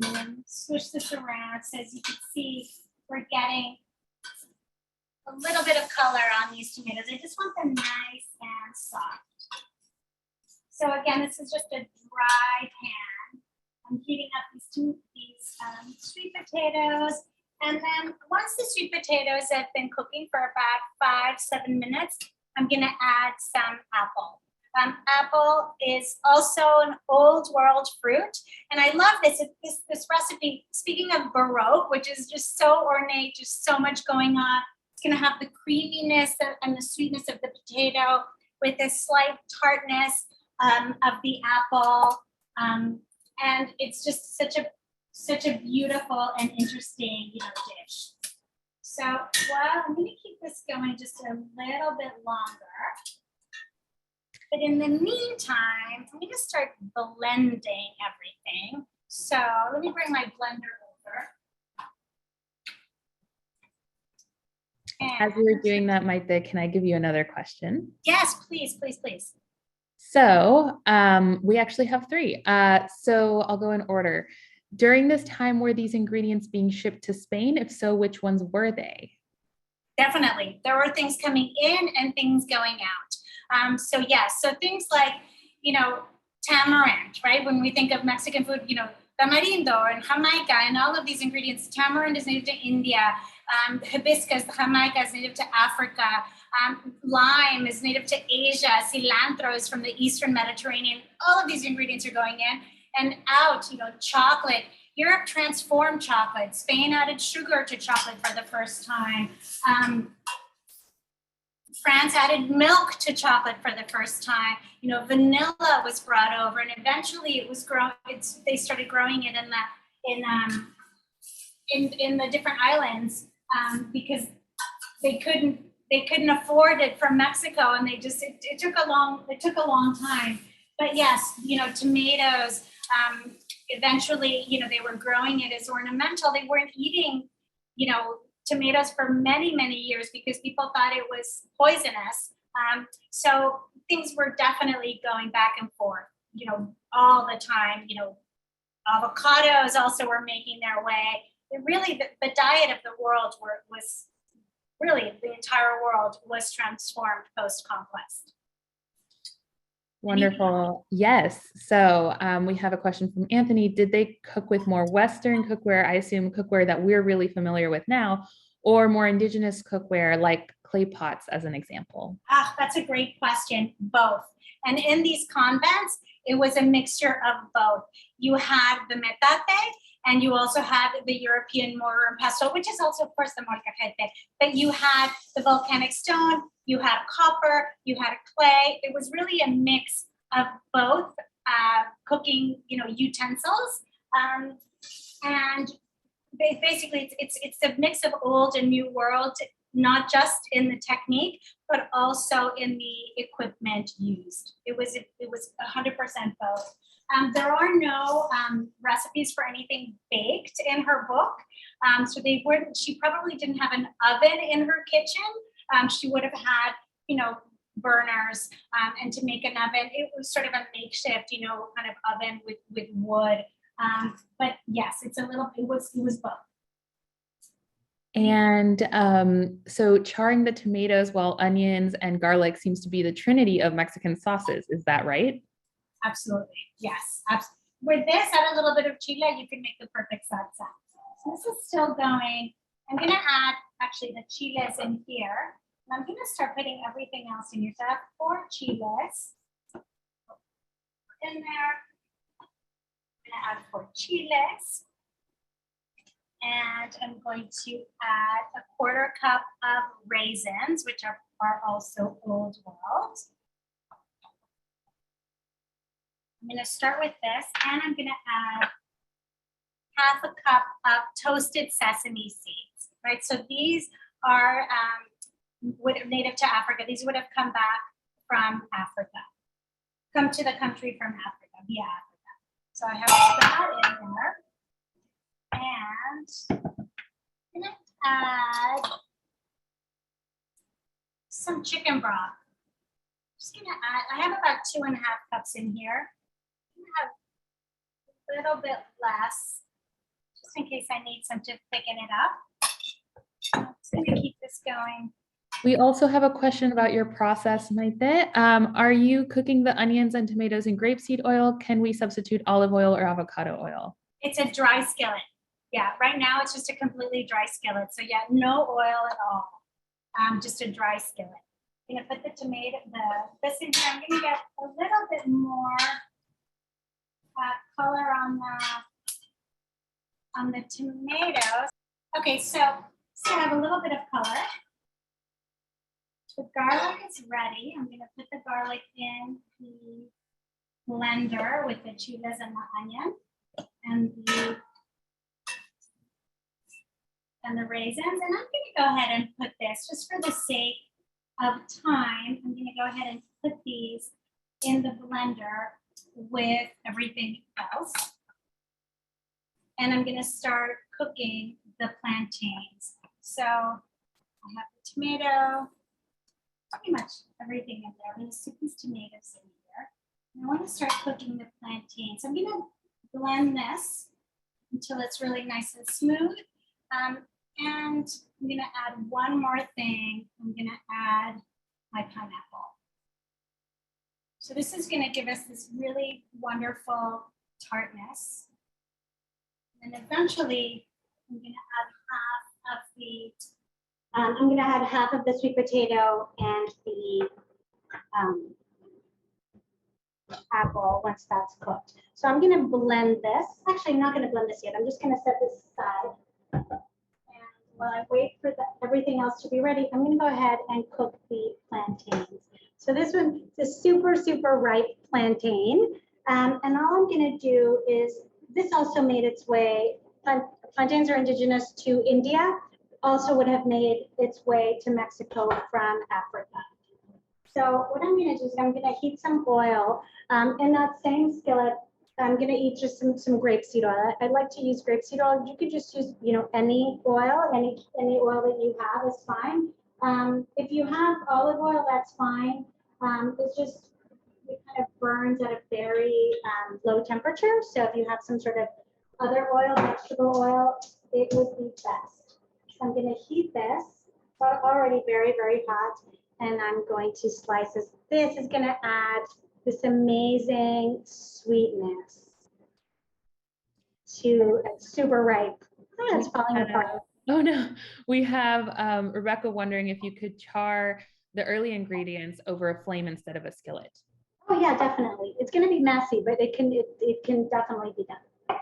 And then switch this around. So as you can see, we're getting a little bit of color on these tomatoes. I just want them nice and soft. So again, this is just a dry pan. I'm heating up these sweet potatoes. And then once the sweet potatoes have been cooking for about 5-7 minutes, I'm gonna add some apple. Apple is also an old world fruit. And I love this recipe. Speaking of Baroque, which is just so ornate, just so much going on. It's going to have the creaminess and the sweetness of the potato with this slight tartness of the apple. And it's just such a beautiful and interesting, dish. So, I'm going to keep this going just a little bit longer. But in the meantime, I'm going to start blending everything. So let me bring my blender over. As we were doing that, Maite, can I give you another question? Yes, please. So we actually have 3. So I'll go in order. During this time, were these ingredients being shipped to Spain? If so, which ones were they? Definitely. There were things coming in and things going out. So yes, so things like, tamarind, right? When we think of Mexican food, tamarindo and Jamaica and all of these ingredients. Tamarind is native to India. Hibiscus, Jamaica, is native to Africa. Lime is native to Asia. Cilantro is from the Eastern Mediterranean. All of these ingredients are going in and out. Chocolate. Europe transformed chocolate. Spain added sugar to chocolate for the first time. France added milk to chocolate for the first time. Vanilla was brought over, and eventually it was grown. They started growing it in the different islands because they couldn't afford it from Mexico, and it took a long time. But yes, tomatoes. Eventually, they were growing it as ornamental. They weren't eating, tomatoes for many, many years because people thought it was poisonous. So things were definitely going back and forth, all the time. Avocados also were making their way. Really, the diet of the world was really, the entire world was transformed post-conquest. Wonderful. Yes. So we have a question from Anthony. Did they cook with more Western cookware? I assume cookware that we're really familiar with now, or more indigenous cookware like clay pots as an example? That's a great question. Both. And in these convents, it was a mixture of both. You had the metate, and you also had the European mortar and pestle, which is also, of course, the molcajete. But you had the volcanic stone, you had copper, you had clay. It was really a mix of both cooking, utensils. And basically, it's a mix of old and new world, not just in the technique, but also in the equipment used. It was 100% both. There are no recipes for anything baked in her book. So she probably didn't have an oven in her kitchen. She would have had, burners, and to make an oven, it was sort of a makeshift, kind of oven with wood. But yes, it was both. And so charring the tomatoes while onions and garlic seems to be the trinity of Mexican sauces. Is that right? Absolutely. Yes. Absolutely. With this, add a little bit of chile, you can make the perfect salsa. So this is still going. I'm going to add actually the chiles in here. And I'm going to start putting everything else in here. So I have 4 chiles in there. I'm going to add 4 chiles. And I'm going to add a 1/4 cup of raisins, which are also Old World. I'm going to start with this, and I'm going to add 1/2 cup of toasted sesame seeds, right? So these are native to Africa. These would have come back from Africa, come to the country from Africa, via Africa. So I have that in there. And I'm going to add some chicken broth. Just going to add, I have about 2.5 cups in here. Have a little bit less, just in case I need some to thicken it up. I'm just going to keep this going. We also have a question about your process, Maite. Are you cooking the onions and tomatoes in grapeseed oil? Can we substitute olive oil or avocado oil? It's a dry skillet. Yeah, right now it's just a completely dry skillet. So yeah, no oil at all. Just a dry skillet. I'm going to put this in here. I'm going to get a little bit more color on the tomatoes. Okay, so I have a little bit of color. The garlic is ready. I'm going to put the garlic in the blender with the chiles and the onion and the raisins. And I'm going to go ahead and put this, just for the sake of time, I'm going to go ahead and put these in the blender with everything else. And I'm going to start cooking the plantains. So I have the tomato, pretty much everything in there. I'm going to stick these tomatoes in here. And I want to start cooking the plantains. I'm going to blend this until it's really nice and smooth. And I'm going to add one more thing. I'm going to add my pineapple. So this is going to give us this really wonderful tartness. And then eventually, I'm going to add half of the sweet potato and the apple once that's cooked. So I'm going to blend this. Actually, I'm not going to blend this yet. I'm just going to set this aside. And while I wait for everything else to be ready, I'm going to go ahead and cook the plantains. So this one is a super, super ripe plantain. And all I'm going to do is, this also made its way, plantains are indigenous to India, also would have made its way to Mexico from Africa. So what I'm going to do is I'm going to heat some oil. In that same skillet, I'm going to eat just some grapeseed oil. I'd like to use grapeseed oil. You could just use, any oil, any oil that you have is fine. If you have olive oil, that's fine. It's just, it kind of burns at a very low temperature. So if you have some sort of other oil, vegetable oil, it would be best. So I'm going to heat this. It's already very, very hot. And I'm going to slice this. This is going to add this amazing sweetness to it's super ripe. Oh, it's falling apart. Oh no, we have Rebecca wondering if you could char the early ingredients over a flame instead of a skillet. Oh yeah, definitely. It's going to be messy, but it can definitely be done.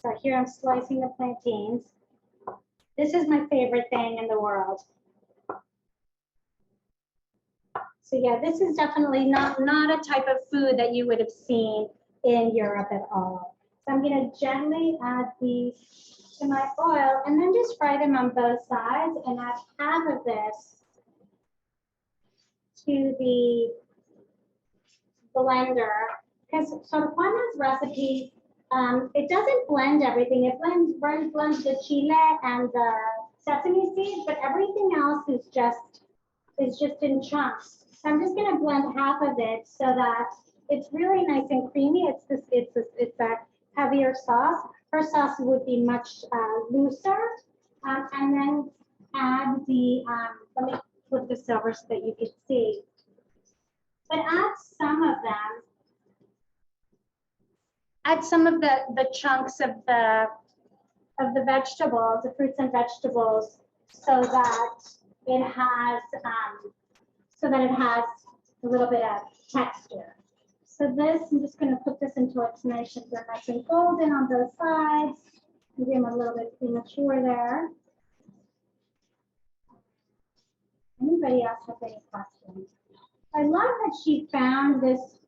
So here I'm slicing the plantains. This is my favorite thing in the world. So yeah, this is definitely not a type of food that you would have seen in Europe at all. So I'm going to gently add these to my oil and then just fry them on both sides and add half of this to the blender. Because Sor Juana's recipe, it doesn't blend everything. It blends the chile and the sesame seeds, but everything else is just in chunks. So I'm just going to blend half of it so that it's really nice and creamy. It's a heavier sauce. Her sauce would be much looser. And then add the, let me flip this over so that you can see. But add some of them. Add some of the chunks of the vegetables, the fruits and vegetables, so that it has a little bit of texture. So this, I'm just going to put this until it's nice and golden on both sides. Maybe I'm a little bit premature there. Anybody else have any questions? I love that she found this,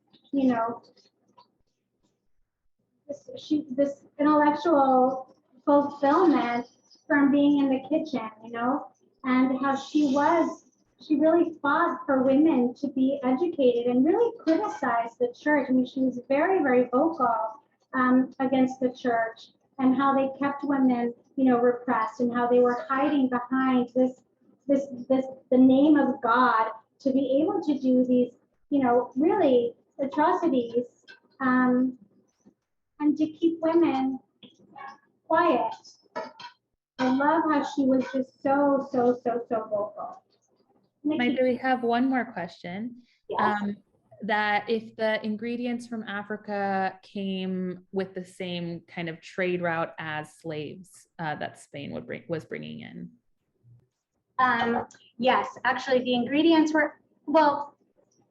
this intellectual fulfillment from being in the kitchen, and how she really fought for women to be educated and really criticized the church. I mean, she was very, very vocal against the church and how they kept women, repressed, and how they were hiding behind the name of God to be able to do these, really atrocities, and to keep women quiet. I love how she was just so vocal. Maite, we have one more question. Yes. That if the ingredients from Africa came with the same kind of trade route as slaves that Spain was bringing in. Yes, actually the ingredients were, well,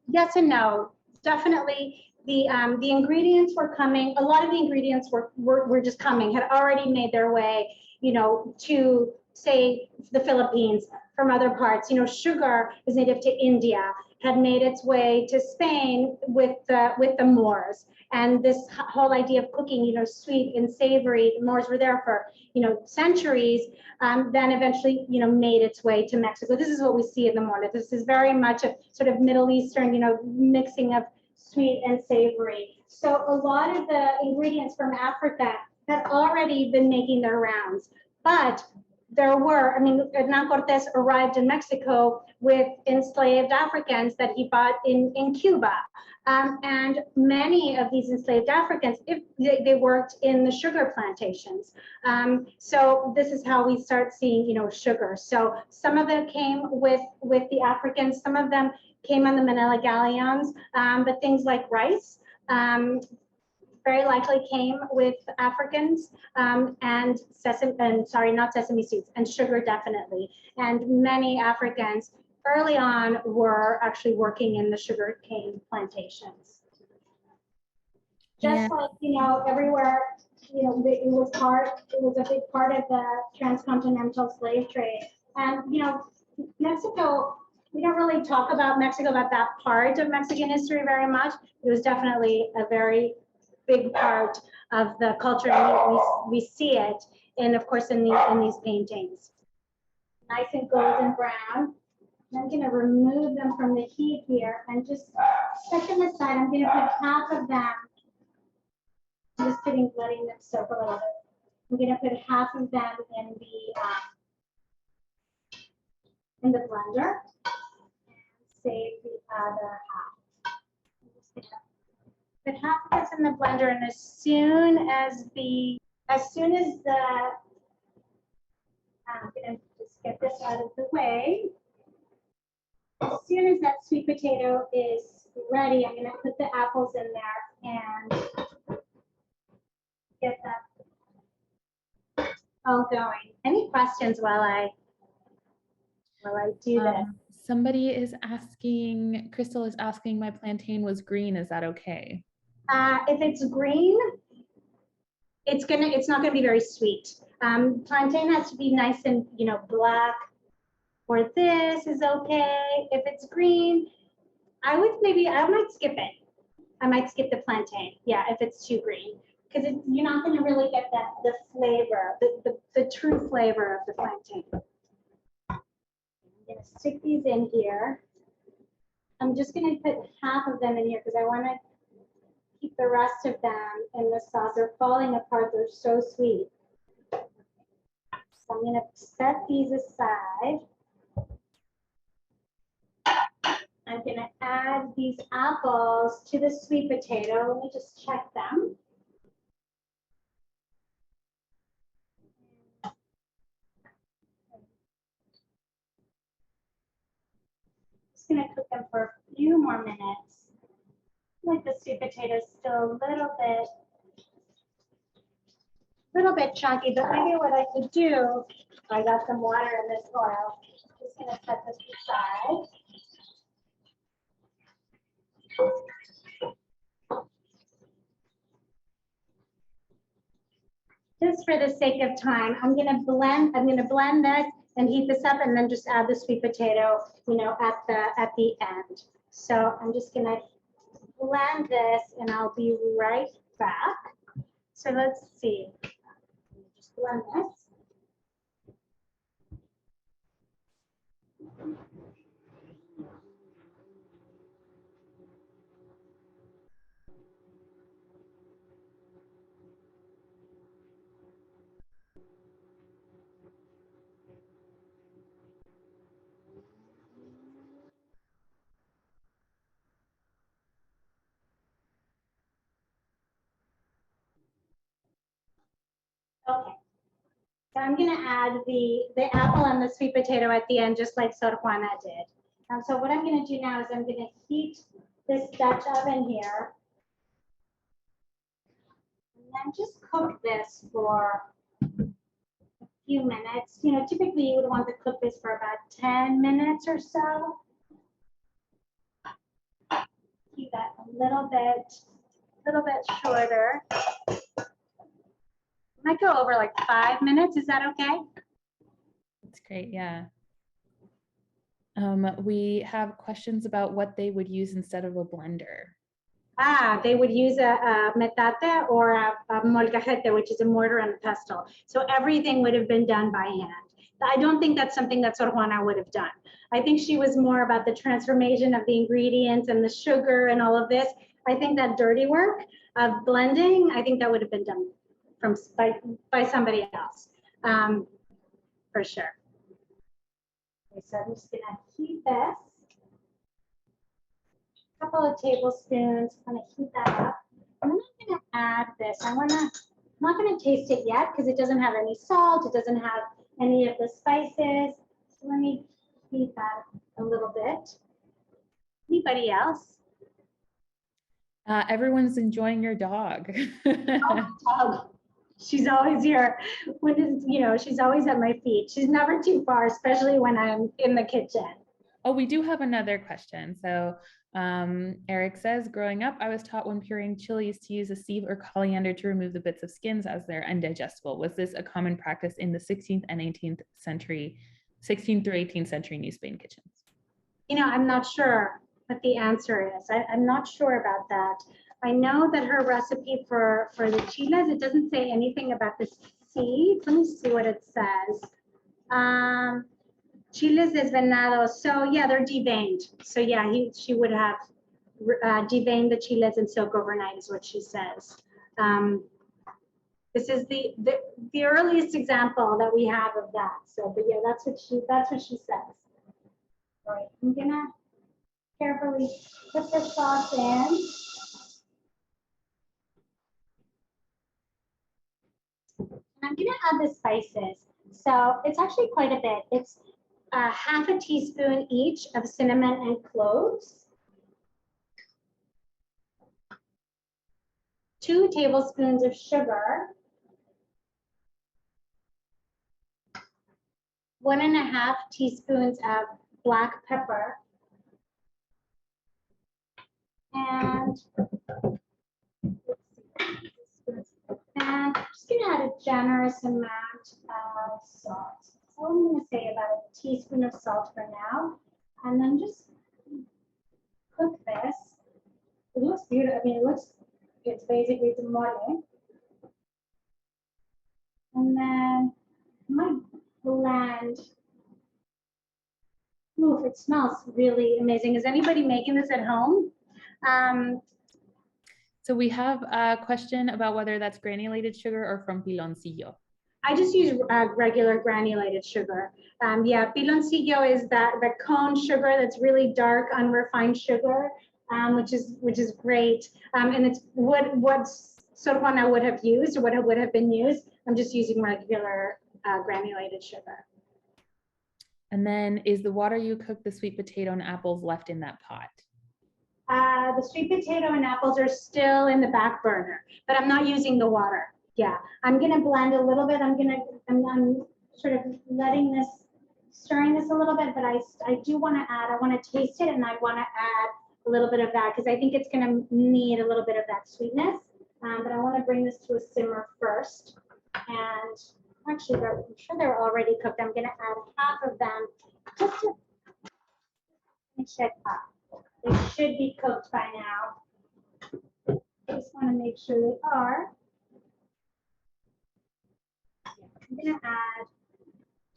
yes and no. Definitely the ingredients were coming, a lot of the ingredients were just coming, had already made their way, to say the Philippines from other parts. Sugar is native to India, had made its way to Spain with the Moors. And this whole idea of cooking, sweet and savory, the Moors were there for, centuries, then eventually, made its way to Mexico. This is what we see in the morning. This is very much a sort of Middle Eastern, mixing of sweet and savory. So a lot of the ingredients from Africa had already been making their rounds, but there were, Hernan Cortés arrived in Mexico with enslaved Africans that he bought in Cuba. And many of these enslaved Africans, if they worked in the sugar plantations. So this is how we start seeing, you know, sugar. So some of them came with the Africans, some of them came on the Manila galleons, but things like rice, very likely came with Africans, and not sesame seeds, and sugar definitely. And many Africans early on were actually working in the sugar cane plantations. Just like, you know, everywhere, you know, it was a big part of the transcontinental slave trade. And, you know, Mexico, we don't really talk about Mexico, about that part of Mexican history very much. It was definitely a very big part of the culture, and we see it, and of course in these paintings. Nice and golden brown. I'm going to remove them from the heat here and just set them aside. I'm going to put half of them. I'm just letting them soak a little bit. I'm going to put half of them in the blender and save the other half. I'm just going to put half of this in the blender, and as soon as the I'm going to just get this out of the way. As soon as that sweet potato is ready, I'm going to put the apples in there and get that all going. Any questions while I do this? Somebody is asking, Crystal is asking, my plantain was green. Is that okay? If it's green, it's not gonna be very sweet. Plantain has to be nice and, you know, black. Or this is okay. If it's green, I might skip it. I might skip the plantain. Yeah, if it's too green, because you're not going to really get the flavor, the true flavor of the plantain. I'm going to stick these in here. I'm just going to put half of them in here because I want to keep the rest of them in the sauce. They're falling apart. They're so sweet. So I'm going to set these aside. I'm going to add these apples to the sweet potato. Let me just check them. Just going to cook them for a few more minutes. Like the sweet potato is still a little bit chunky, but maybe what I could do, I got some water in this oil. Just going to set this aside. Just for the sake of time, I'm going to blend this and heat this up, and then just add the sweet potato, you know, at the end. So I'm just going to blend this, and I'll be right back. So let's see. Just blend this. Okay. So I'm going to add the apple and the sweet potato at the end, just like Sor Juana did. So what I'm going to do now is I'm going to heat this Dutch oven here. And then just cook this for a few minutes. You know, typically you would want to cook this for about 10 minutes or so. Keep that a little bit shorter. Might go over like 5 minutes. Is that okay? That's great. Yeah. We have questions about what they would use instead of a blender. They would use a metate or a molcajete, which is a mortar and pestle. So everything would have been done by hand. I don't think that's something that Sor Juana would have done. I think she was more about the transformation of the ingredients and the sugar and all of this. I think that dirty work of blending, I think that would have been done by somebody else, for sure. Okay, so I'm just gonna heat this. couple of tablespoons. I'm gonna heat that up. And then I'm gonna add this. I'm not gonna taste it yet because it doesn't have any salt. It doesn't have any of the spices. So let me heat that a little bit. Anybody else? Everyone's enjoying your dog. Oh, dog. She's always here. She's always at my feet. She's never too far, especially when I'm in the kitchen. Oh, we do have another question. So Eric says, growing up, I was taught when pureeing chilies to use a sieve or coriander to remove the bits of skins as they're indigestible. Was this a common practice in the 16th and 18th century, 16th through 18th century New Spain kitchens? I'm not sure what the answer is. I'm not sure about that. I know that her recipe for the chiles, it doesn't say anything about the seeds. Let me see what it says. Chiles desvenados. So yeah, they're deveined. So yeah, she would have deveined the chiles and soak overnight is what she says. This is the earliest example that we have of that. So, but yeah, that's what she says. All right, I'm gonna carefully put the sauce in. I'm gonna add the spices. So it's actually quite a bit. It's half a teaspoon each of cinnamon and cloves, 2 tablespoons of sugar, 1.5 teaspoons of black pepper, and I'm just gonna add a generous amount of salt. So I'm gonna say about a teaspoon of salt for now, and then just cook this. It looks beautiful. I mean, it's basically the mole. And then I might blend. Ooh, it smells really amazing. Is anybody making this at home? So we have a question about whether that's granulated sugar or from piloncillo. I just use regular granulated sugar. Yeah, piloncillo is the cone sugar that's really dark, unrefined sugar, which is great. And it's what Sor Juana would have used or what would have been used. I'm just using regular granulated sugar. And then is the water you cook the sweet potato and apples left in that pot? The sweet potato and apples are still in the back burner, but I'm not using the water. Yeah, I'm gonna blend a little bit. I'm sort of stirring this a little bit, but I do wanna add, I wanna taste it and I wanna add a little bit of that because I think it's gonna need a little bit of that sweetness. But I wanna bring this to a simmer first. And actually, I'm sure they're already cooked. I'm gonna add half of them just to finish it up. They should be cooked by now. I just want to make sure they are. I'm going to add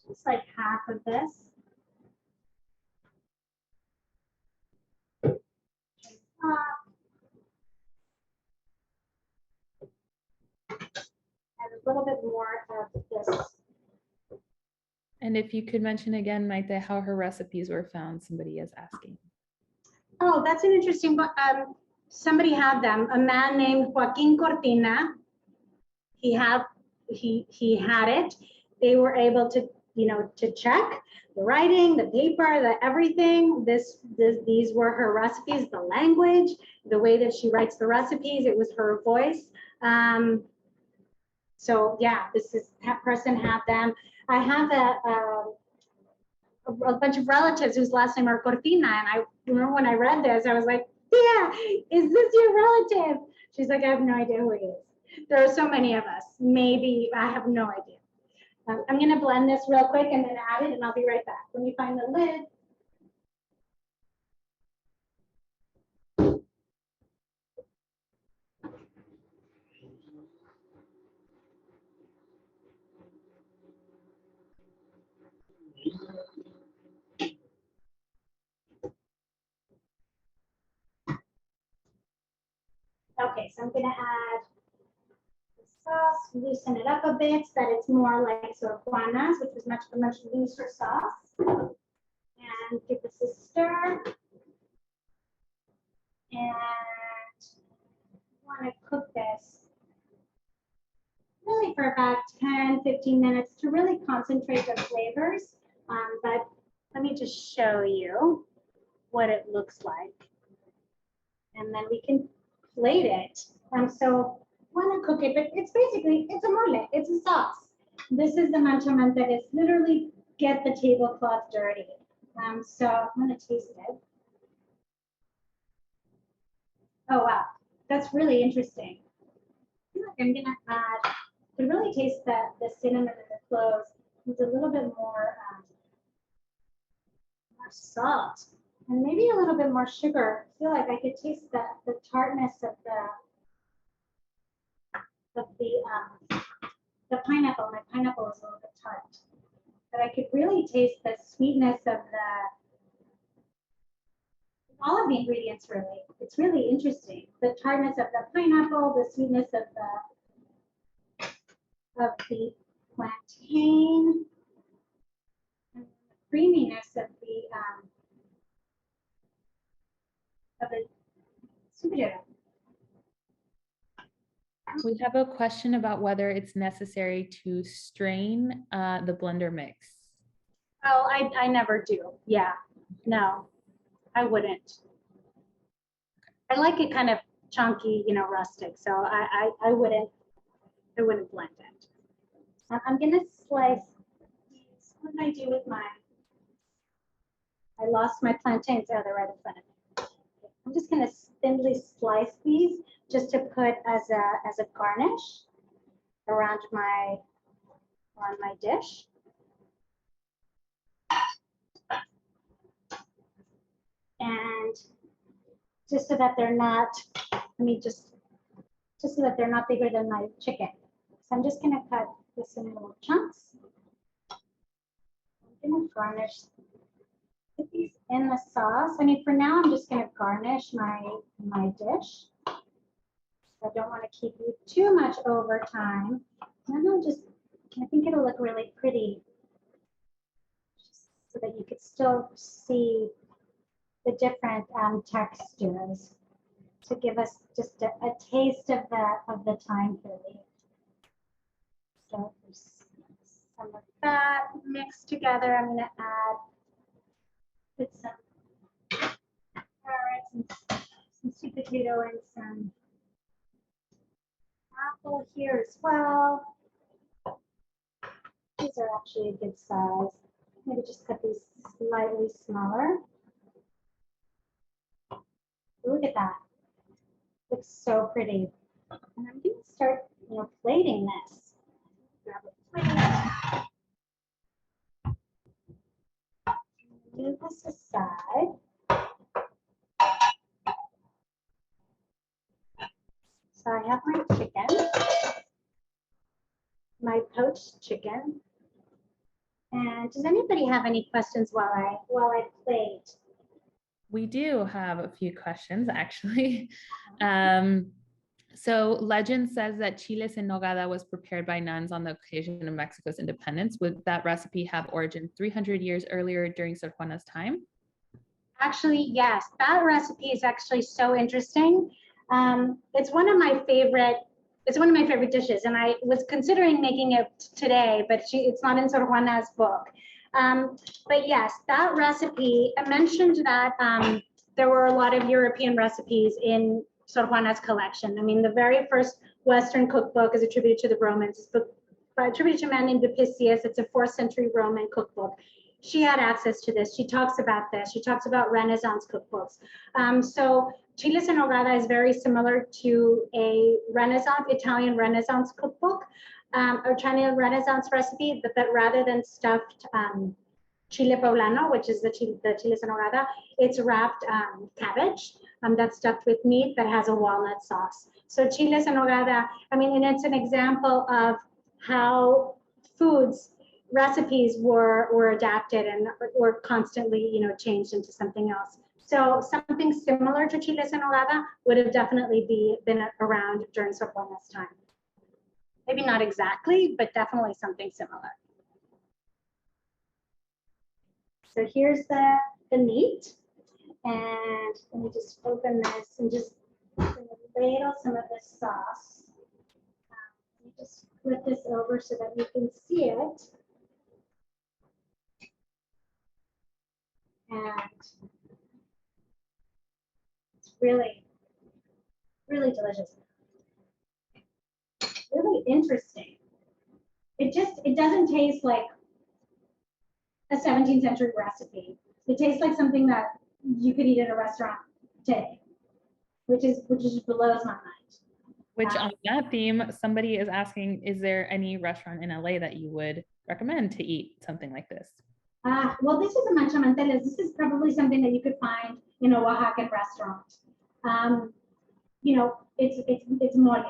just like half of this. Add a little bit more of this. And if you could mention again, Maite, how her recipes were found, somebody is asking. Oh, that's an interesting one. Somebody had them. A man named Joaquin Cortina. He had it. They were able to, to check the writing, the paper, the everything. These were her recipes, the language, the way that she writes the recipes. It was her voice. So yeah, that person had them. I have a bunch of relatives whose last name are Cortina, and I remember when I read this, I was like, yeah, is this your relative? She's like, I have no idea who it is. There are so many of us. Maybe, I have no idea. I'm gonna blend this real quick and then add it, and I'll be right back. Let me find the lid. Okay, so I'm gonna add the sauce, loosen it up a bit so that it's more like Sor Juana's, which was much looser sauce. And give this a stir. And I want to cook this really for about 10, 15 minutes to really concentrate the flavors. But let me just show you what it looks like. And then we can plate it. So I want to cook it, but it's basically, it's a mole, it's a sauce. This is the manchamanteles, literally get the tablecloth dirty. So I'm going to taste it. Oh, wow, that's really interesting. I'm going to add, to really taste the cinnamon and the cloves with a little bit more salt and maybe a little bit more sugar. I feel like I could taste the tartness of the pineapple. My pineapple is a little bit tart, but I could really taste the sweetness of all of the ingredients. Really, it's really interesting. The tartness of the pineapple, the sweetness of the plantain, and the creaminess of the superhero. We have a question about whether it's necessary to strain the blender mix. Oh, I never do. Yeah, no, I wouldn't. I like it kind of chunky, rustic. So I wouldn't blend it. I'm gonna slice these. What did I do with mine? I lost my plantains. Oh, they're right in front of me. I'm just gonna thinly slice these just to put as a garnish around on my dish. And just so that they're not, just so that they're not bigger than my chicken. So I'm just gonna cut this in little chunks. I'm gonna garnish, put these in the sauce. For now I'm just gonna garnish my dish. I don't want to keep you too much over time. And then I think it'll look really pretty, just so that you could still see the different textures to give us just a taste of the thyme puree. So some of that mixed together. I'm going to put some carrots and some sweet potato and some apple here as well. These are actually a good size. Maybe just cut these slightly smaller. Look at that. Looks so pretty. And I'm going to start, plating this. Grab a plate. Move this aside. So I have my chicken, my poached chicken. And does anybody have any questions while I plate? We do have a few questions, actually. So legend says that chiles en nogada was prepared by nuns on the occasion of Mexico's independence. Would that recipe have origin 300 years earlier during Sor Juana's time? Actually, yes. That recipe is actually so interesting. It's one of my favorite dishes, and I was considering making it today, but it's not in Sor Juana's book. But yes, that recipe, I mentioned that there were a lot of European recipes in Sor Juana's collection. The very first Western cookbook is attributed to the Romans. It's attributed to a man named Apicius. It's a 4th century Roman cookbook. She had access to this. She talks about this. She talks about Renaissance cookbooks. So chiles en nogada is very similar to a Italian Renaissance cookbook, or Italian Renaissance recipe, but that rather than stuffed chile poblano, which is the chiles en nogada, it's wrapped cabbage that's stuffed with meat that has a walnut sauce. So chiles en nogada, and it's an example of how recipes were adapted and were constantly, changed into something else. So something similar to chiles en nogada would have definitely been around during Sor Juana's time. Maybe not exactly, but definitely something similar. So here's the meat. And let me just open this and just ladle some of this sauce. Let me just flip this over so that you can see it. And it's really, really delicious. Really interesting. It doesn't taste like a 17th century recipe. It tastes like something that you could eat at a restaurant today, which just blows my mind. Which on that theme, somebody is asking, is there any restaurant in LA that you would recommend to eat something like this? Well, this is a manchamanteles. This is probably something that you could find in a Oaxacan restaurant. You know, it's mole.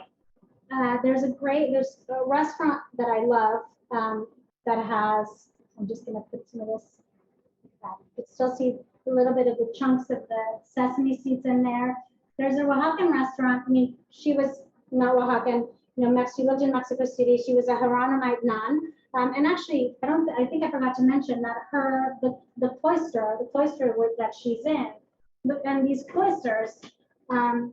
There's a restaurant that I love that has, I'm just gonna put some of this, you can still see a little bit of the chunks of the sesame seeds in there. There's a Oaxacan restaurant. I mean, she was not Oaxacan, you know, she lived in Mexico City. She was a Geronimite nun. And actually, I think I forgot to mention that the cloister that she's in, and these cloisters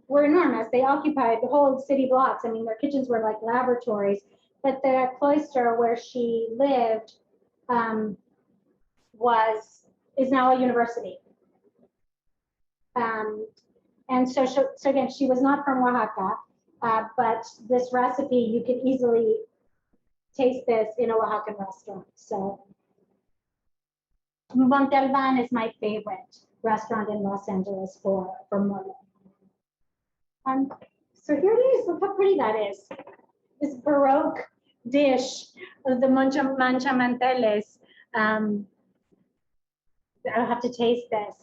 were enormous. They occupied the whole city blocks. I mean, their kitchens were like laboratories. But the cloister where she lived is now a university. And so again, she was not from Oaxaca, but this recipe, you can easily taste this in a Oaxacan restaurant. So Montalban is my favorite restaurant in Los Angeles for mole. So here it is. Look how pretty that is. This Baroque dish of the manchamanteles. I'll have to taste this.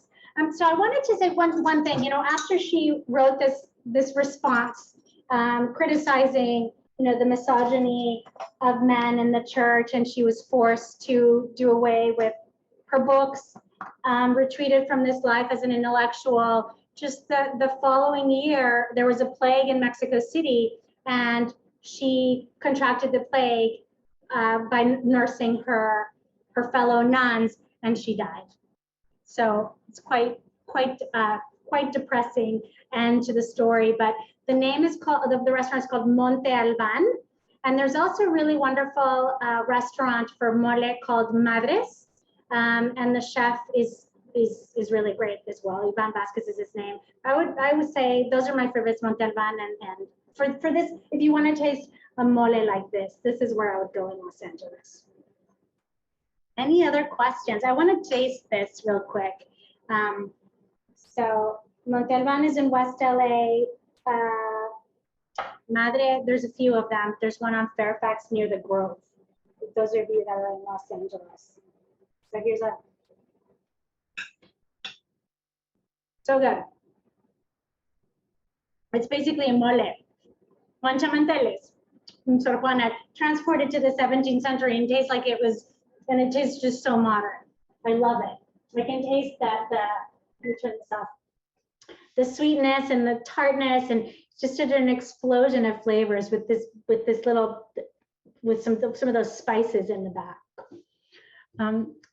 So I wanted to say one thing. You know, after she wrote this response criticizing, you know, the misogyny of men in the church, and she was forced to do away with her books, retreated from this life as an intellectual. Just the following year, there was a plague in Mexico City, and she contracted the plague by nursing her fellow nuns, and she died. So it's quite depressing end to the story. But the name is called, the restaurant is called Monte Alban, and there's also a really wonderful restaurant for mole called Madres, and the chef is really great as well. Ivan Vasquez is his name. I would say those are my favorites, Monte Alban, and for this, if you want to taste a mole like this is where I would go in Los Angeles. Any other questions? I want to taste this real quick. So Monte Alban is in West LA. Madre, there's a few of them. There's one on Fairfax near the Grove. Those of you that are in Los Angeles. So here's a, so good. It's basically a mole. Manchamanteles from Sor Juana, transported to the 17th century and tastes like it was, and it tastes just so modern. I love it. I can taste that, let me turn this off. The sweetness and the tartness, and just an explosion of flavors with some of those spices in the back.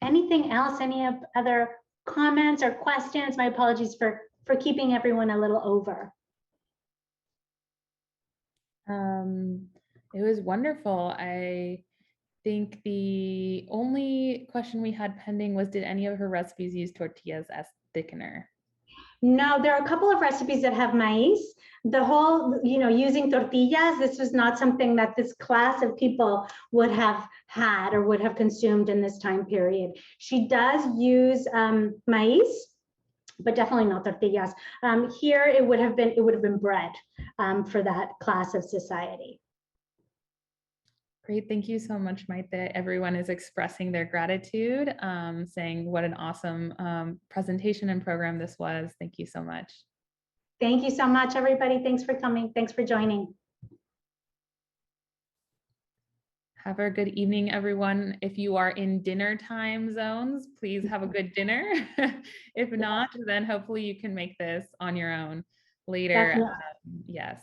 Anything else? Any other comments or questions? My apologies for keeping everyone a little over. It was wonderful. I think the only question we had pending was, did any of her recipes use tortillas as thickener? No, there are a couple of recipes that have maize. The whole, you know, using tortillas, this was not something that this class of people would have had or would have consumed in this time period. She does use maize, but definitely not tortillas. Here it would have been bread for that class of society. Great, thank you so much, Maite. Everyone is expressing their gratitude, saying what an awesome presentation and program this was. Thank you so much. Thank you so much, everybody. Thanks for coming. Thanks for joining. Have a good evening, everyone. If you are in dinner time zones, please have a good dinner. If not, then hopefully you can make this on your own later. Yes.